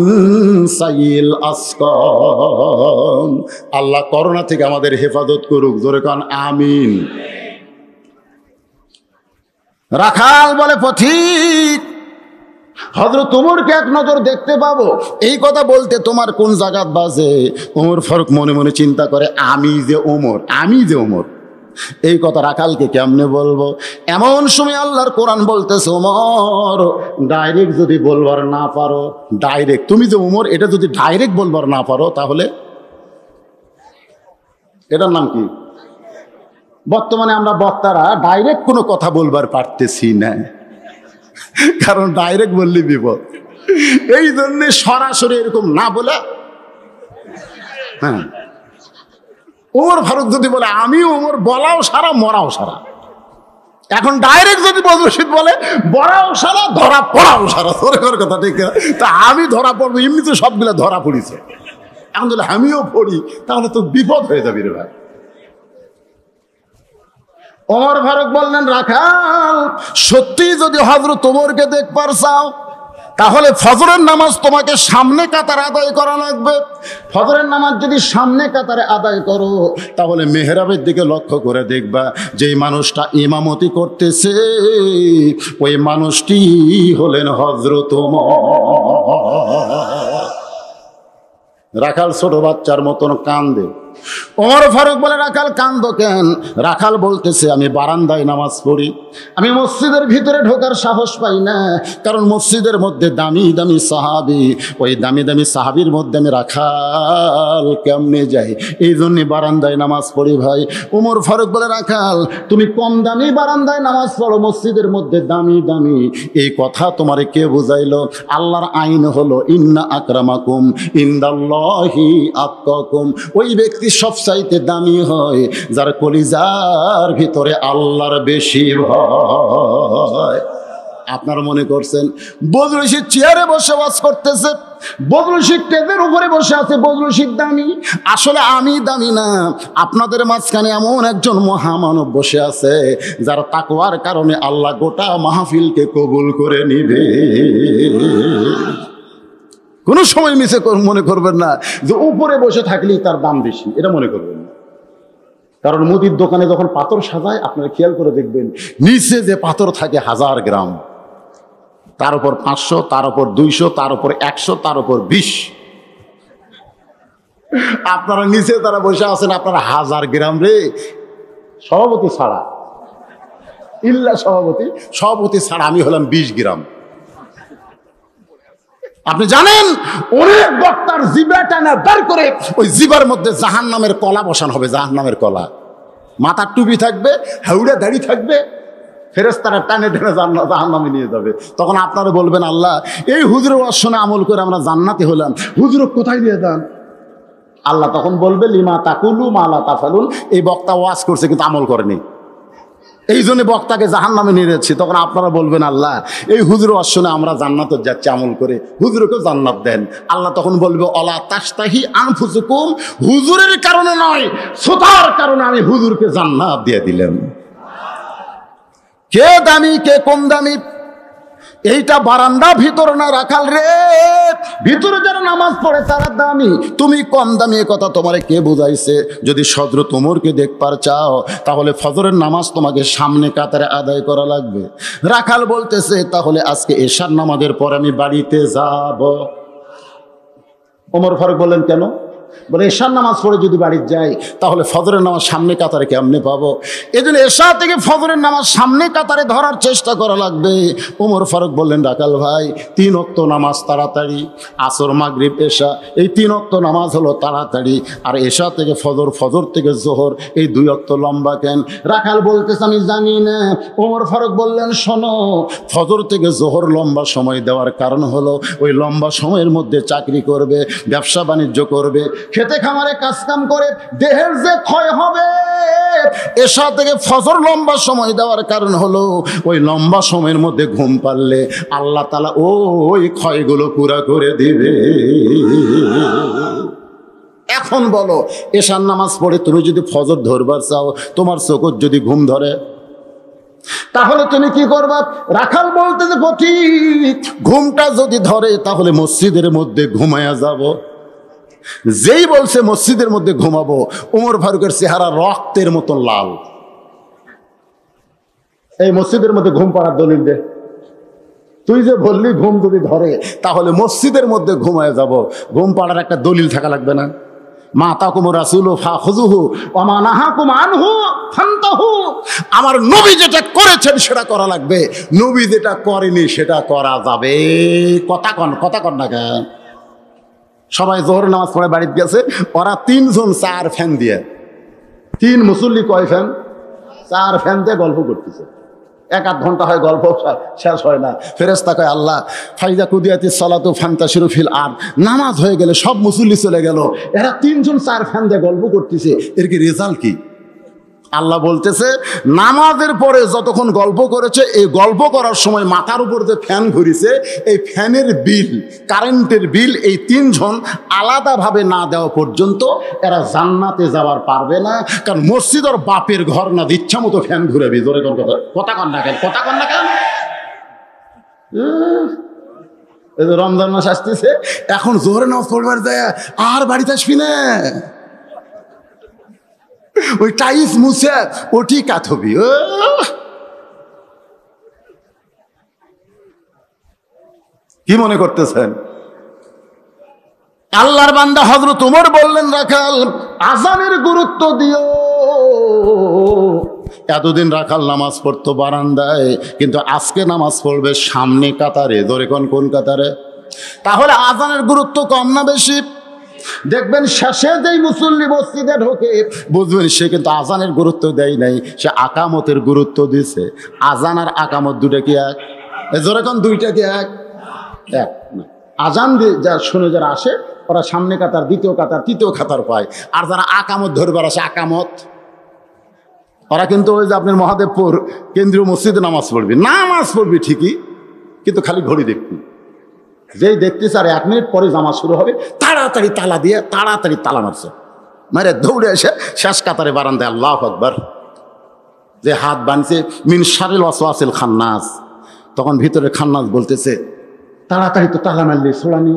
সাইয়িল আসকাম। আল্লাহ করোনা থেকে আমাদের হেফাজত করুক, জোরে কান আমিন। রাখাল বলে পথিক, হযরত ওমরকে এক নজর দেখতে পাবো, এই কথা বলতে তোমার কোন জায়গাত বাজে? ওমর ফারুক মনে মনে চিন্তা করে, আমি যে ওমর, এই কথা রাখালকে কেমনে বলবো? এমন সময় আল্লাহর কোরআন বলতেছে, ওমর ডাইরেক্ট যদি বলবার না পারো, ডাইরেক্ট তুমি যে ওমর এটা যদি ডাইরেক্ট বলবার না পারো, তাহলে এটার নাম কি? বর্তমানে আমরা বক্তারা ডাইরেক্ট কোনো কথা বলবার পারতেছি না, কারণ ডাইরেক্ট বললে বিপদ। এই জন্য সরাসরি এরকম না বলে, হ্যাঁ, ওমর ফারুক যদি বলে আমি ওমর, বলাও সারা মরাও সারা। এখন ডাইরেক্ট যদি বদরশিদ বলে বড়াও সারা ধরা পড়াও সারা, তোর কথা ঠিক। তা আমি ধরা পড়বো, এমনি তো সবগুলো ধরা পড়িছে, এখন যদি আমিও পড়ি তাহলে তো বিপদ হয়ে যাবে রে ভাই। ওমর ফারুক বললেন, রাখাল সত্যি যদি হযরত ওমরকে দেখবার চাও, তাহলে ফজরের নামাজ তোমাকে সামনে কাতারে আদায় করা লাগবে। ফজরের নামাজ যদি সামনে কাতারে আদায় করো, তাহলে মেহরাবের দিকে লক্ষ্য করে দেখবা যে মানুষটা ইমামতি করতেছে ওই মানুষটি হলেন হযরত ওমর। রাখাল ছোট বাচ্চার মতন কান্দে। ওমর ফারুক বলে, রাখাল কান্দো কেন? রাখাল বলতেছে, আমি বারান্দায় নামাজ পড়ি, আমি মসজিদের ভিতরে ঢোকার সাহস পাই না, কারণ মসজিদের মধ্যে দামি দামি সাহাবী, ওই দামি দামি সাহাবীর মধ্যে আমি রাখাল কেমনে যাই, এই জন্যে বারান্দায় নামাজ পড়ি ভাই। ওমর ফারুক বলে, রাখাল তুমি কম দামি বারান্দায় নামাজ পড়ো, মসজিদের মধ্যে দামি দামি, এই কথা তোমারে কে বুঝাইলো? আল্লাহর আইন হলো ইন্না আকরামাকুম ইনদাল্লাহি আতকাকুম। ওই ব্যক্তি সবচাইতে দামি হয় যার কলিজার ভিতরে আল্লাহর বেশি ভয়। আপনারা মনে করছেন বদরশিদ চেয়ারে বসে ওয়াজ করতেছে, বদরশিদ টেজের উপরে বসে আছে, বদরশিদ দামি। আসলে আমি দামি না, আপনাদের মাঝখানে এমন একজন মহামানব বসে আছে যার তাকওয়ার কারণে আল্লাহ গোটা মাহফিলকে কবুল করে নিবে। কোনো সময় মিছে মনে করবেন না যে উপরে বসে থাকলেই তার দাম বেশি, এটা মনে করবেন না। কারণ মুদির দোকানে যখন পাথর সাজায়, আপনারা খেয়াল করে দেখবেন নিচে যে পাথর থাকে 1000 গ্রাম, তার উপর 500, তার উপর 200, তার উপর 100, তার উপর 20। আপনারা নিচে তারা বসে আছেন, আপনারা 1000 গ্রাম রে, সভাপতি ছাড়া, ইল্লা সভাপতি ছাড়া আমি হলাম 20 গ্রাম। আপনি জানেন অনেক বক্তার জিবা টানা বের করে ওই জিবার মধ্যে জাহান্নামের কলা বসানো হবে, জাহান্নামের কলা। মাথার টুপি থাকবে, হাউড়া দাড়ি থাকবে, ফেরেশতারা টানে টেনে জাহান্নামে নিয়ে যাবে। তখন আপনারা বলবেন, আল্লাহ এই হুজুরের ওয়াজ শুনে আমল করে আমরা জান্নাতে হলাম, হুজুর কোথায় নিয়ে যান? আল্লাহ তখন বলবে, লিমা তাকুলু মা লা তাফালুন, এই বক্তা ওয়াজ করছে কিন্তু আমল করেনি, এই জন্য বক্তাকে জাহান্নামে নিয়ে যাচ্ছি। তখন আপনারা বলবেন, আল্লাহ এই হুজুর ওয়াজ শুনে আমরা জান্নাতে যাচ্ছি আমল করে, হুজুরকে জান্নাত দেন। আল্লাহ তখন বলবে, অলা তাস্তাহি আনফুসুকুম, হুজুরের কারণে নয়, শ্রোতার কারণে আমি হুজুরকে জান্নাত দিয়ে দিলাম। কে দামি কে কম দামি এইটা বারান্দা, ভিতর না রাখাল রে, ভিতরে যারা নামাজ পড়ে তারা দামি, তুমি কম দামি, এ কথা তোমারে কে বুঝাইছে? যদি হযরত ওমরকে দেখবার চাও, তাহলে ফজরের নামাজ তোমাকে সামনে কাতারে আদায় করা লাগবে। রাখাল বলতেছে, তাহলে আজকে এশার নামাজের পর আমি বাড়িতে যাব। ওমর ফারুক বললেন, কেন? বলে, এশার নামাজ পড়ে যদি বাড়িতে যাই, তাহলে ফজরের নামাজ সামনে কাতারে কেমনে পাবো? এই জন্য এশা থেকে ফজরের নামাজ সামনে কাতারে ধরার চেষ্টা করা লাগবে। ওমর ফারুক বললেন, রাখাল ভাই 3 ওয়াক্ত নামাজ তাড়াতাড়ি, আসর মাগরিব এশা, এই 3 ওয়াক্ত নামাজ হলো তাড়াতাড়ি, আর এশা থেকে ফজর, ফজর থেকে জোহর, এই 2 ওয়াক্ত লম্বা কেন? রাখাল বলতেছে, আমি জানি না। ওমর ফারুক বললেন, শোনো, ফজর থেকে জোহর লম্বা সময় দেওয়ার কারণ হলো ওই লম্বা সময়ের মধ্যে চাকরি করবে, ব্যবসা বাণিজ্য করবে, খেতে খামারে কাজকাম করে দেহের যে ক্ষয় হবে, এশা থেকে ফজর লম্বা সময় দেওয়ার কারণ হলো ওই লম্বা সময়ের মধ্যে ঘুম পারলে আল্লাহ তাআলা ওই ক্ষয়গুলো পুরা করে দিবে। এখন বলো, এশার নামাজ পড়ে তুমি যদি ফজর ধরবার চাও, তোমার চোখত যদি ঘুম ধরে, তাহলে তুমি কি করবা? রাখাল বলতে যে পথিক, ঘুমটা যদি ধরে তাহলে মসজিদের মধ্যে ঘুমায়া যাব। যেই বলছে মসজিদের মধ্যে ঘুমাবো, ওমর ফারুকের চেহারা রক্তের মতন লাল। এই মসজিদের মধ্যে ঘুম পাড়ার দলিল দে। তুই যে বললি ঘুম যদি ধরে তাহলে মসজিদের মধ্যে ঘুমায় যাব, ঘুম পাড়ার একটা দলিল থাকা লাগবে না? মা তাকুম রাসূলু ফাখুযুহু ওয়া মা নাহাকুম আনহু ফান্তাহু। আমার নবী যেটা করেছেন সেটা করা লাগবে, নবী যেটা করেনি সেটা করা যাবে। কথা কন না কেন? সবাই জোহর নামাজ পড়ে বাড়িতে গেছে, ওরা 3 জন 4 ফ্যান দিয়ে, 3 মুসল্লি কয় ফ্যান? 4 ফ্যান দিয়ে গল্প করতেছে। 1-8 ঘন্টা হয়, গল্প শেষ হয় না। ফেরেশতা কয় আল্লাহ ফাইজা কুদিয়াতিস সালাতু ফান্তাশিরু ফিল আরদ, নামাজ হয়ে গেলে সব মুসল্লি চলে গেল, এরা 3 জন 4 ফ্যান দিয়ে গল্প করতেছে, এর কি রেজাল্ট কি? আল্লাহ বলতেছে নামাজের পরে যতক্ষণ গল্প করেছে, এই গল্প করার সময় মাথার উপর যে ফ্যান ঘুরিছে, এই ফ্যানের বিল, কারেন্টের বিল, এই 3 জন আলাদাভাবে না দেওয়া পর্যন্ত এরা জান্নাতে যাওয়ার পারবে না। কারণ মসজিদ ওর বাপের ঘর না, ইচ্ছা মতো ফ্যান ঘুরাবি। জোরে কথা কন না কেন? এই যে রমজান মাস আসতেছে, এখন জোহরে নামাজ পড়বার যায় আর বাড়িতে আসবি না, ওই টাইস মুছে ওটি কাথবি। কি মনে করতেছেন? আল্লাহর বান্দা হযরত ওমর বললেন, রাখাল আযানের গুরুত্ব দিও। এতদিন রাখাল নামাজ পড়তো বারান্দায়, কিন্তু আজকে নামাজ পড়বে সামনে কাতারে। ধরে কোন কাতারে? তাহলে আযানের গুরুত্ব কম না বেশি? দেখবেন শেষে যেই মুসল্লি মসজিদে ঢোকে, বুঝবেন সে কিন্তু আজানের গুরুত্ব দেয় নাই, সে আকামতের গুরুত্ব দিছে। আজান আর আকামত দুটা কি এক? জোরে কোন দুইটা কি এক? এক না। আজান দিয়ে যা শুনে যারা আসে, ওরা সামনে কাতার, দ্বিতীয় কাতার, তৃতীয় কাতার পায়। আর যারা আকামত ধরবার আসে, আকামত, ওরা কিন্তু ওই যে আপনার মহাদেবপুর কেন্দ্রীয় মসজিদে নামাজ পড়বি ঠিকই, কিন্তু খালি ঘড়ি দেখবি। যেই দেখতেছে আর 1 মিনিট পরে জামাত শুরু হবে, তাড়াতাড়ি তালা দিয়ে তাড়াতাড়ি তালা মারছে, মারে দৌড়ে এসে শেষ কাতারে বারান্দায় আল্লাহু আকবার। যে হাত বানছে মিন শারিল ওয়াসওয়াসিল খান্নাস, তখন ভিতরে খান্নাস বলতেছে তাড়াতাড়ি তো তালা মারলি ছোড়ানি।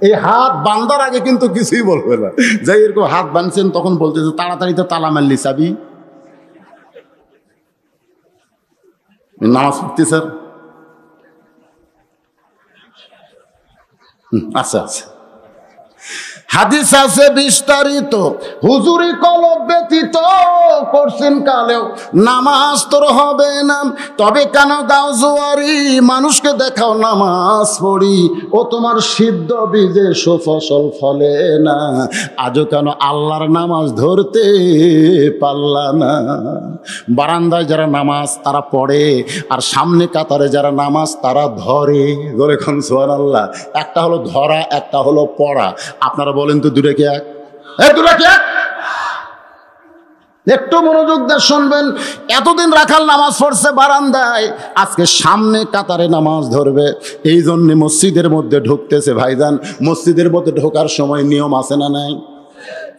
এই হাত বান্দার আগে কিন্তু কিছুই বলবে না। যাই এরকম হাত বানছেন তখন বলতেছে তাড়াতাড়ি তো তালা মারলি চাবি। নামাজ পড়তে স্যার, আচ্ছা, হাদিস আছে বিস্তারিত, হুজুরি কলব ব্যতীত করছেন কালেও নামাজ তোর হবে না। তবে কেন দাও জোয়ারি, মানুষকে দেখাও নামাজ পড়ি, ও তোমার সিদ্ধ বীজে সুফসল ফলে না। আজও কেন আল্লাহর নামাজ ধরতে পারলা না? বারান্দায় যারা নামাজ তারা পড়ে, আর সামনে কাতারে যারা নামাজ তারা ধরে। ধরে খন সুবহানাল্লাহ। একটা হলো ধরা, একটা হলো পড়া। আপনারা বলেন তো দুটা কি এক? দুটা কি এক? একটু মনোযোগ দিয়ে শুনবেন। এতদিন রাখাল নামাজ পড়ছে বারান্দায়, আজকে সামনে কাতারে নামাজ ধরবে। এই জন্য মসজিদের মধ্যে ঢুকতেছে। ভাইজান, মসজিদের মধ্যে ঢোকার সময় নিয়ম আছে না নাই?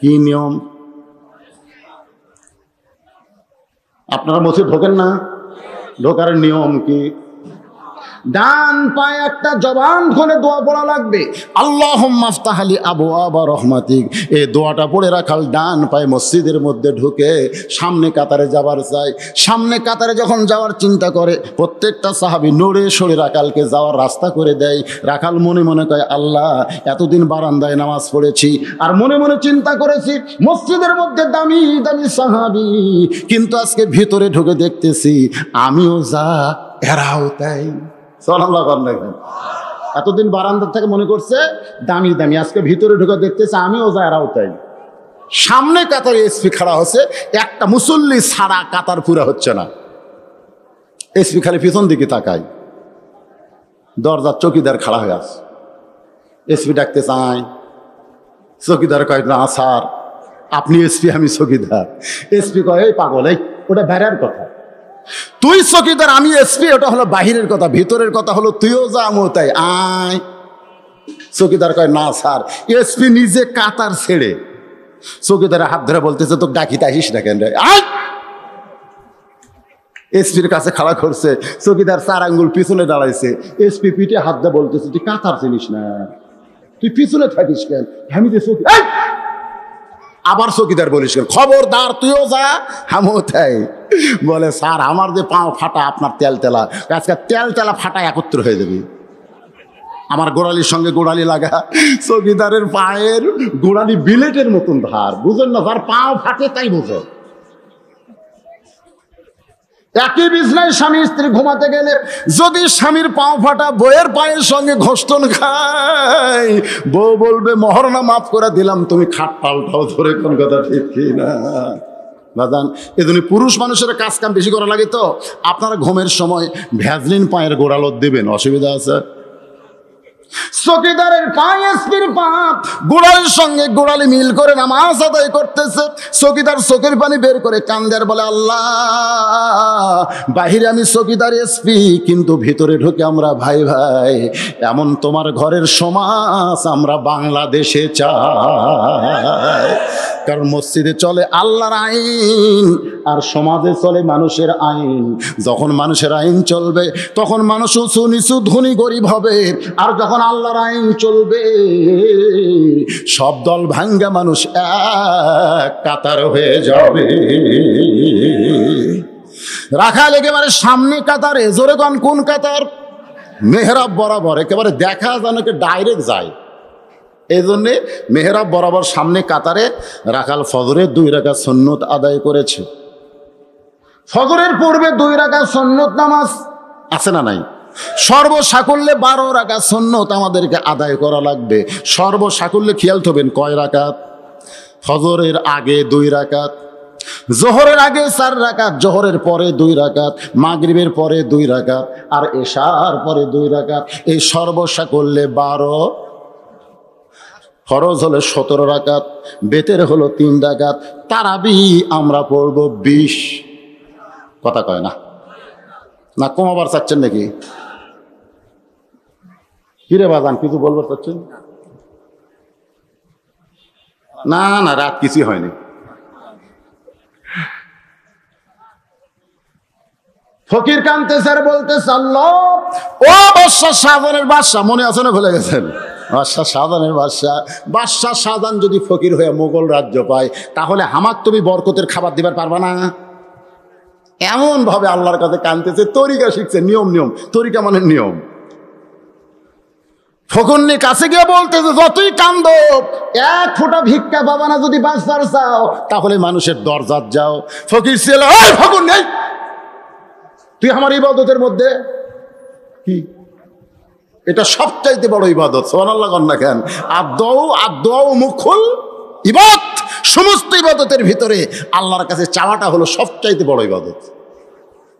কি নিয়ম? আপনারা মসজিদ ঢোকেন না, ঢোকার নিয়ম কি? ডান পায়ে একটা জবান খুলে দোয়া পড়া লাগবে, আল্লাহুম্মা আফতাহ লি আবওয়াবা রহমাতিক। এই দোয়াটা পড়ে রাখাল ডান পায়ে মসজিদের মধ্যে ঢুকে সামনে কাতারে যাবার চাই। সামনে কাতারে যখন যাওয়ার চিন্তা করে, প্রত্যেকটা সাহাবী নড়ে সরে রাখালকে যাওয়ার রাস্তা করে দেয়। রাখাল মনে মনে কয়, আল্লাহ, এতদিন বারান্দায় নামাজ পড়েছি আর মনে মনে চিন্তা করেছি মসজিদের মধ্যে দামি দামি সাহাবী, কিন্তু আজকে ভিতরে ঢুকে দেখতেছি আমিও যা এরাও তাই। এতদিন বারান্দার থেকে মনে করছে দামি দামি, আজকে ভিতরে ঢুকে দেখতেছে আমিও যা এরাও তাই। সামনে কাতারে এসপি খাড়া হচ্ছে, একটা মুসল্লি ছাড়া কাতার পুরা হচ্ছে না। এসপি খালি পিছন দিকে তাকায়, দরজার চৌকিদার খাড়া হয়ে আছে। এসপি ডাকতে চায়, চকিদার কয় না স্যার, আপনি এসপি, আমি চকিদার। এসপি কয় এই পাগল, এই ওটা বাইরের কথা, তুই চকিদার আমি এসপি, ওটা হলো বাহিরের কথা, ভিতরের কথা হলো তুইও যা আমিও তাই, আয়। চকিদার কয় না স্যার। এসপি নিজে কাতার ছেড়ে চকিদারের হাত ধরে বলতেছে তো ডাকিতে আসিস না কেন রে, আয়। এসপির কাছে খাড়া করছে, চকিদার 4 আঙ্গুল পিছনে দাঁড়াইছে, এসপি পিঠে হাত দিয়ে বলতেছে তুই কাতার চিনিস না, তুই পিছনে থাকিস কেন, আমি যে চকি। আবার চকিদার বলিস কেন, খবরদার তুইও যা আমিও তাই। বলে স্যার আমার যে পাও ফাটা, আপনার তেল তেলা, আজকে তেল তেলা ফাটা একত্র হয়ে যাবে, আমার গোড়ালির সঙ্গে গোড়ালি লাগা। চকিদারের পায়ের গোড়ালি বিলেটের মতন ধার, বুঝেন না, যার পাও ফাটে তাই বুঝে। একই বিছনায় স্বামী স্ত্রী ঘুমাতে গেলে যদি স্বামীর পাও ফাটা বউয়ের পায়ের সঙ্গে ঘষ্টন খায়, বউ বলবে মহরনা মাফ করে দিলাম, তুমি খাট পাল্টাও, ধরে কোন কথা ঠিক কি না বাজান। এজন্য পুরুষ মানুষের কাজ কাম বেশি করা লাগে, তো আপনারা ঘুমের সময় ভ্যাজলিন পায়ের গোড়ালত দিবেন, অসুবিধা আছে? চকিদারের পায়ে এসপির পা গোড়ালির সঙ্গে গোড়ালি মিল করে নামাজ আদায় করতেছে। চকিদার চোখের পানি বের করে কান্দার বলে আল্লাহ, বাহিরে আমি চকিদার এসপি, কিন্তু ভিতরে ঢুকে আমরা ভাই ভাই। এমন তোমার ঘরের সমাজ আমরা বাংলাদেশে চাই, কারণ মসজিদে চলে আল্লাহর আইন আর সমাজে চলে মানুষের আইন। যখন মানুষের আইন চলবে তখন মানুষ উঁচু নিচু ধনী গরিব হবে, আর যখন আল্লাহর আইন চলবে সব দল ভাঙ্গা মানুষ এক কাতার হয়ে যাবে। রাখাল একেবারে সামনে কাতারে, জোরে কোন কোন কাতার? মেহরাব বরাবর, একেবারে দেখা যেন ডাইরেক্ট যায়। এই জন্যে মেহরাব বরাবর সামনে কাতারে রাখাল ফজরের 2 রাকাত সুন্নত আদায় করেছে। ফজরের পূর্বে 2 রাকাত সুন্নত নামাজ আছে না নাই? সর্বসাকুল্যে 12 রাকাত সুন্নত আমাদেরকে আদায় করা লাগবে। সর্বসাকুল্যে খেয়াল করবেন কয় রাকাত? ফজরের আগে 2 রাকাত, জোহরের আগে 4 রাকাত, জোহরের পরে 2 রাকাত, মাগরিবের পরে 2 রাকাত, আর এশার পরে 2 রাকাত। এই সর্বসাকুল্যে 12। ফরজ হলো 17 রাকাত, বেতের হলো 3 রাকাত, তারাবি আমরা পড়ব 20। কথা কয় না, না কমাবার চাচ্ছেন নাকি? কিরে বাজান, কিছু বলবার চাচ্ছেন? না না, রাত কিছুই হয়নি। ফকির কান্তে স্যার বলতে আল্লাহ, ও বাদশা শাহজাহানের বাদশা, মনে আছে না ভুলে গেছেন? বাদশা শাহজাহানের বাদশা শাহজাহান যদি ফকির হয়ে মোগল রাজ্য পায়, তাহলে হামাক তুমি বরকতের খাবার দিবার পারবা না। এমন ভাবে আল্লাহর কাছে কাঁদতেছে, তরিকা শিখছে, নিয়ম। তরিকা মানে নিয়ম। ফকুন্নি কাছে গিয়ে বলতেছে, যতই কান্দো 1 ফোঁটা ভিক্ষা পাবা না, যদি বাঁচবার চাও তাহলে মানুষের দরজাত যাও। ফকির ছিল, ওই ফকুন নেই, তুই আমার ইবাদতের মধ্যে কি? এটা সবচাইতে বড় ইবাদত, সুবহানাল্লাহ কন না কেন? আদ-দুআ মুখুল ইবাদত। সমস্ত ইবাদতের ভিতরে আল্লাহর কাছে চাওয়াটা হলো সবচাইতে বড় ইবাদত।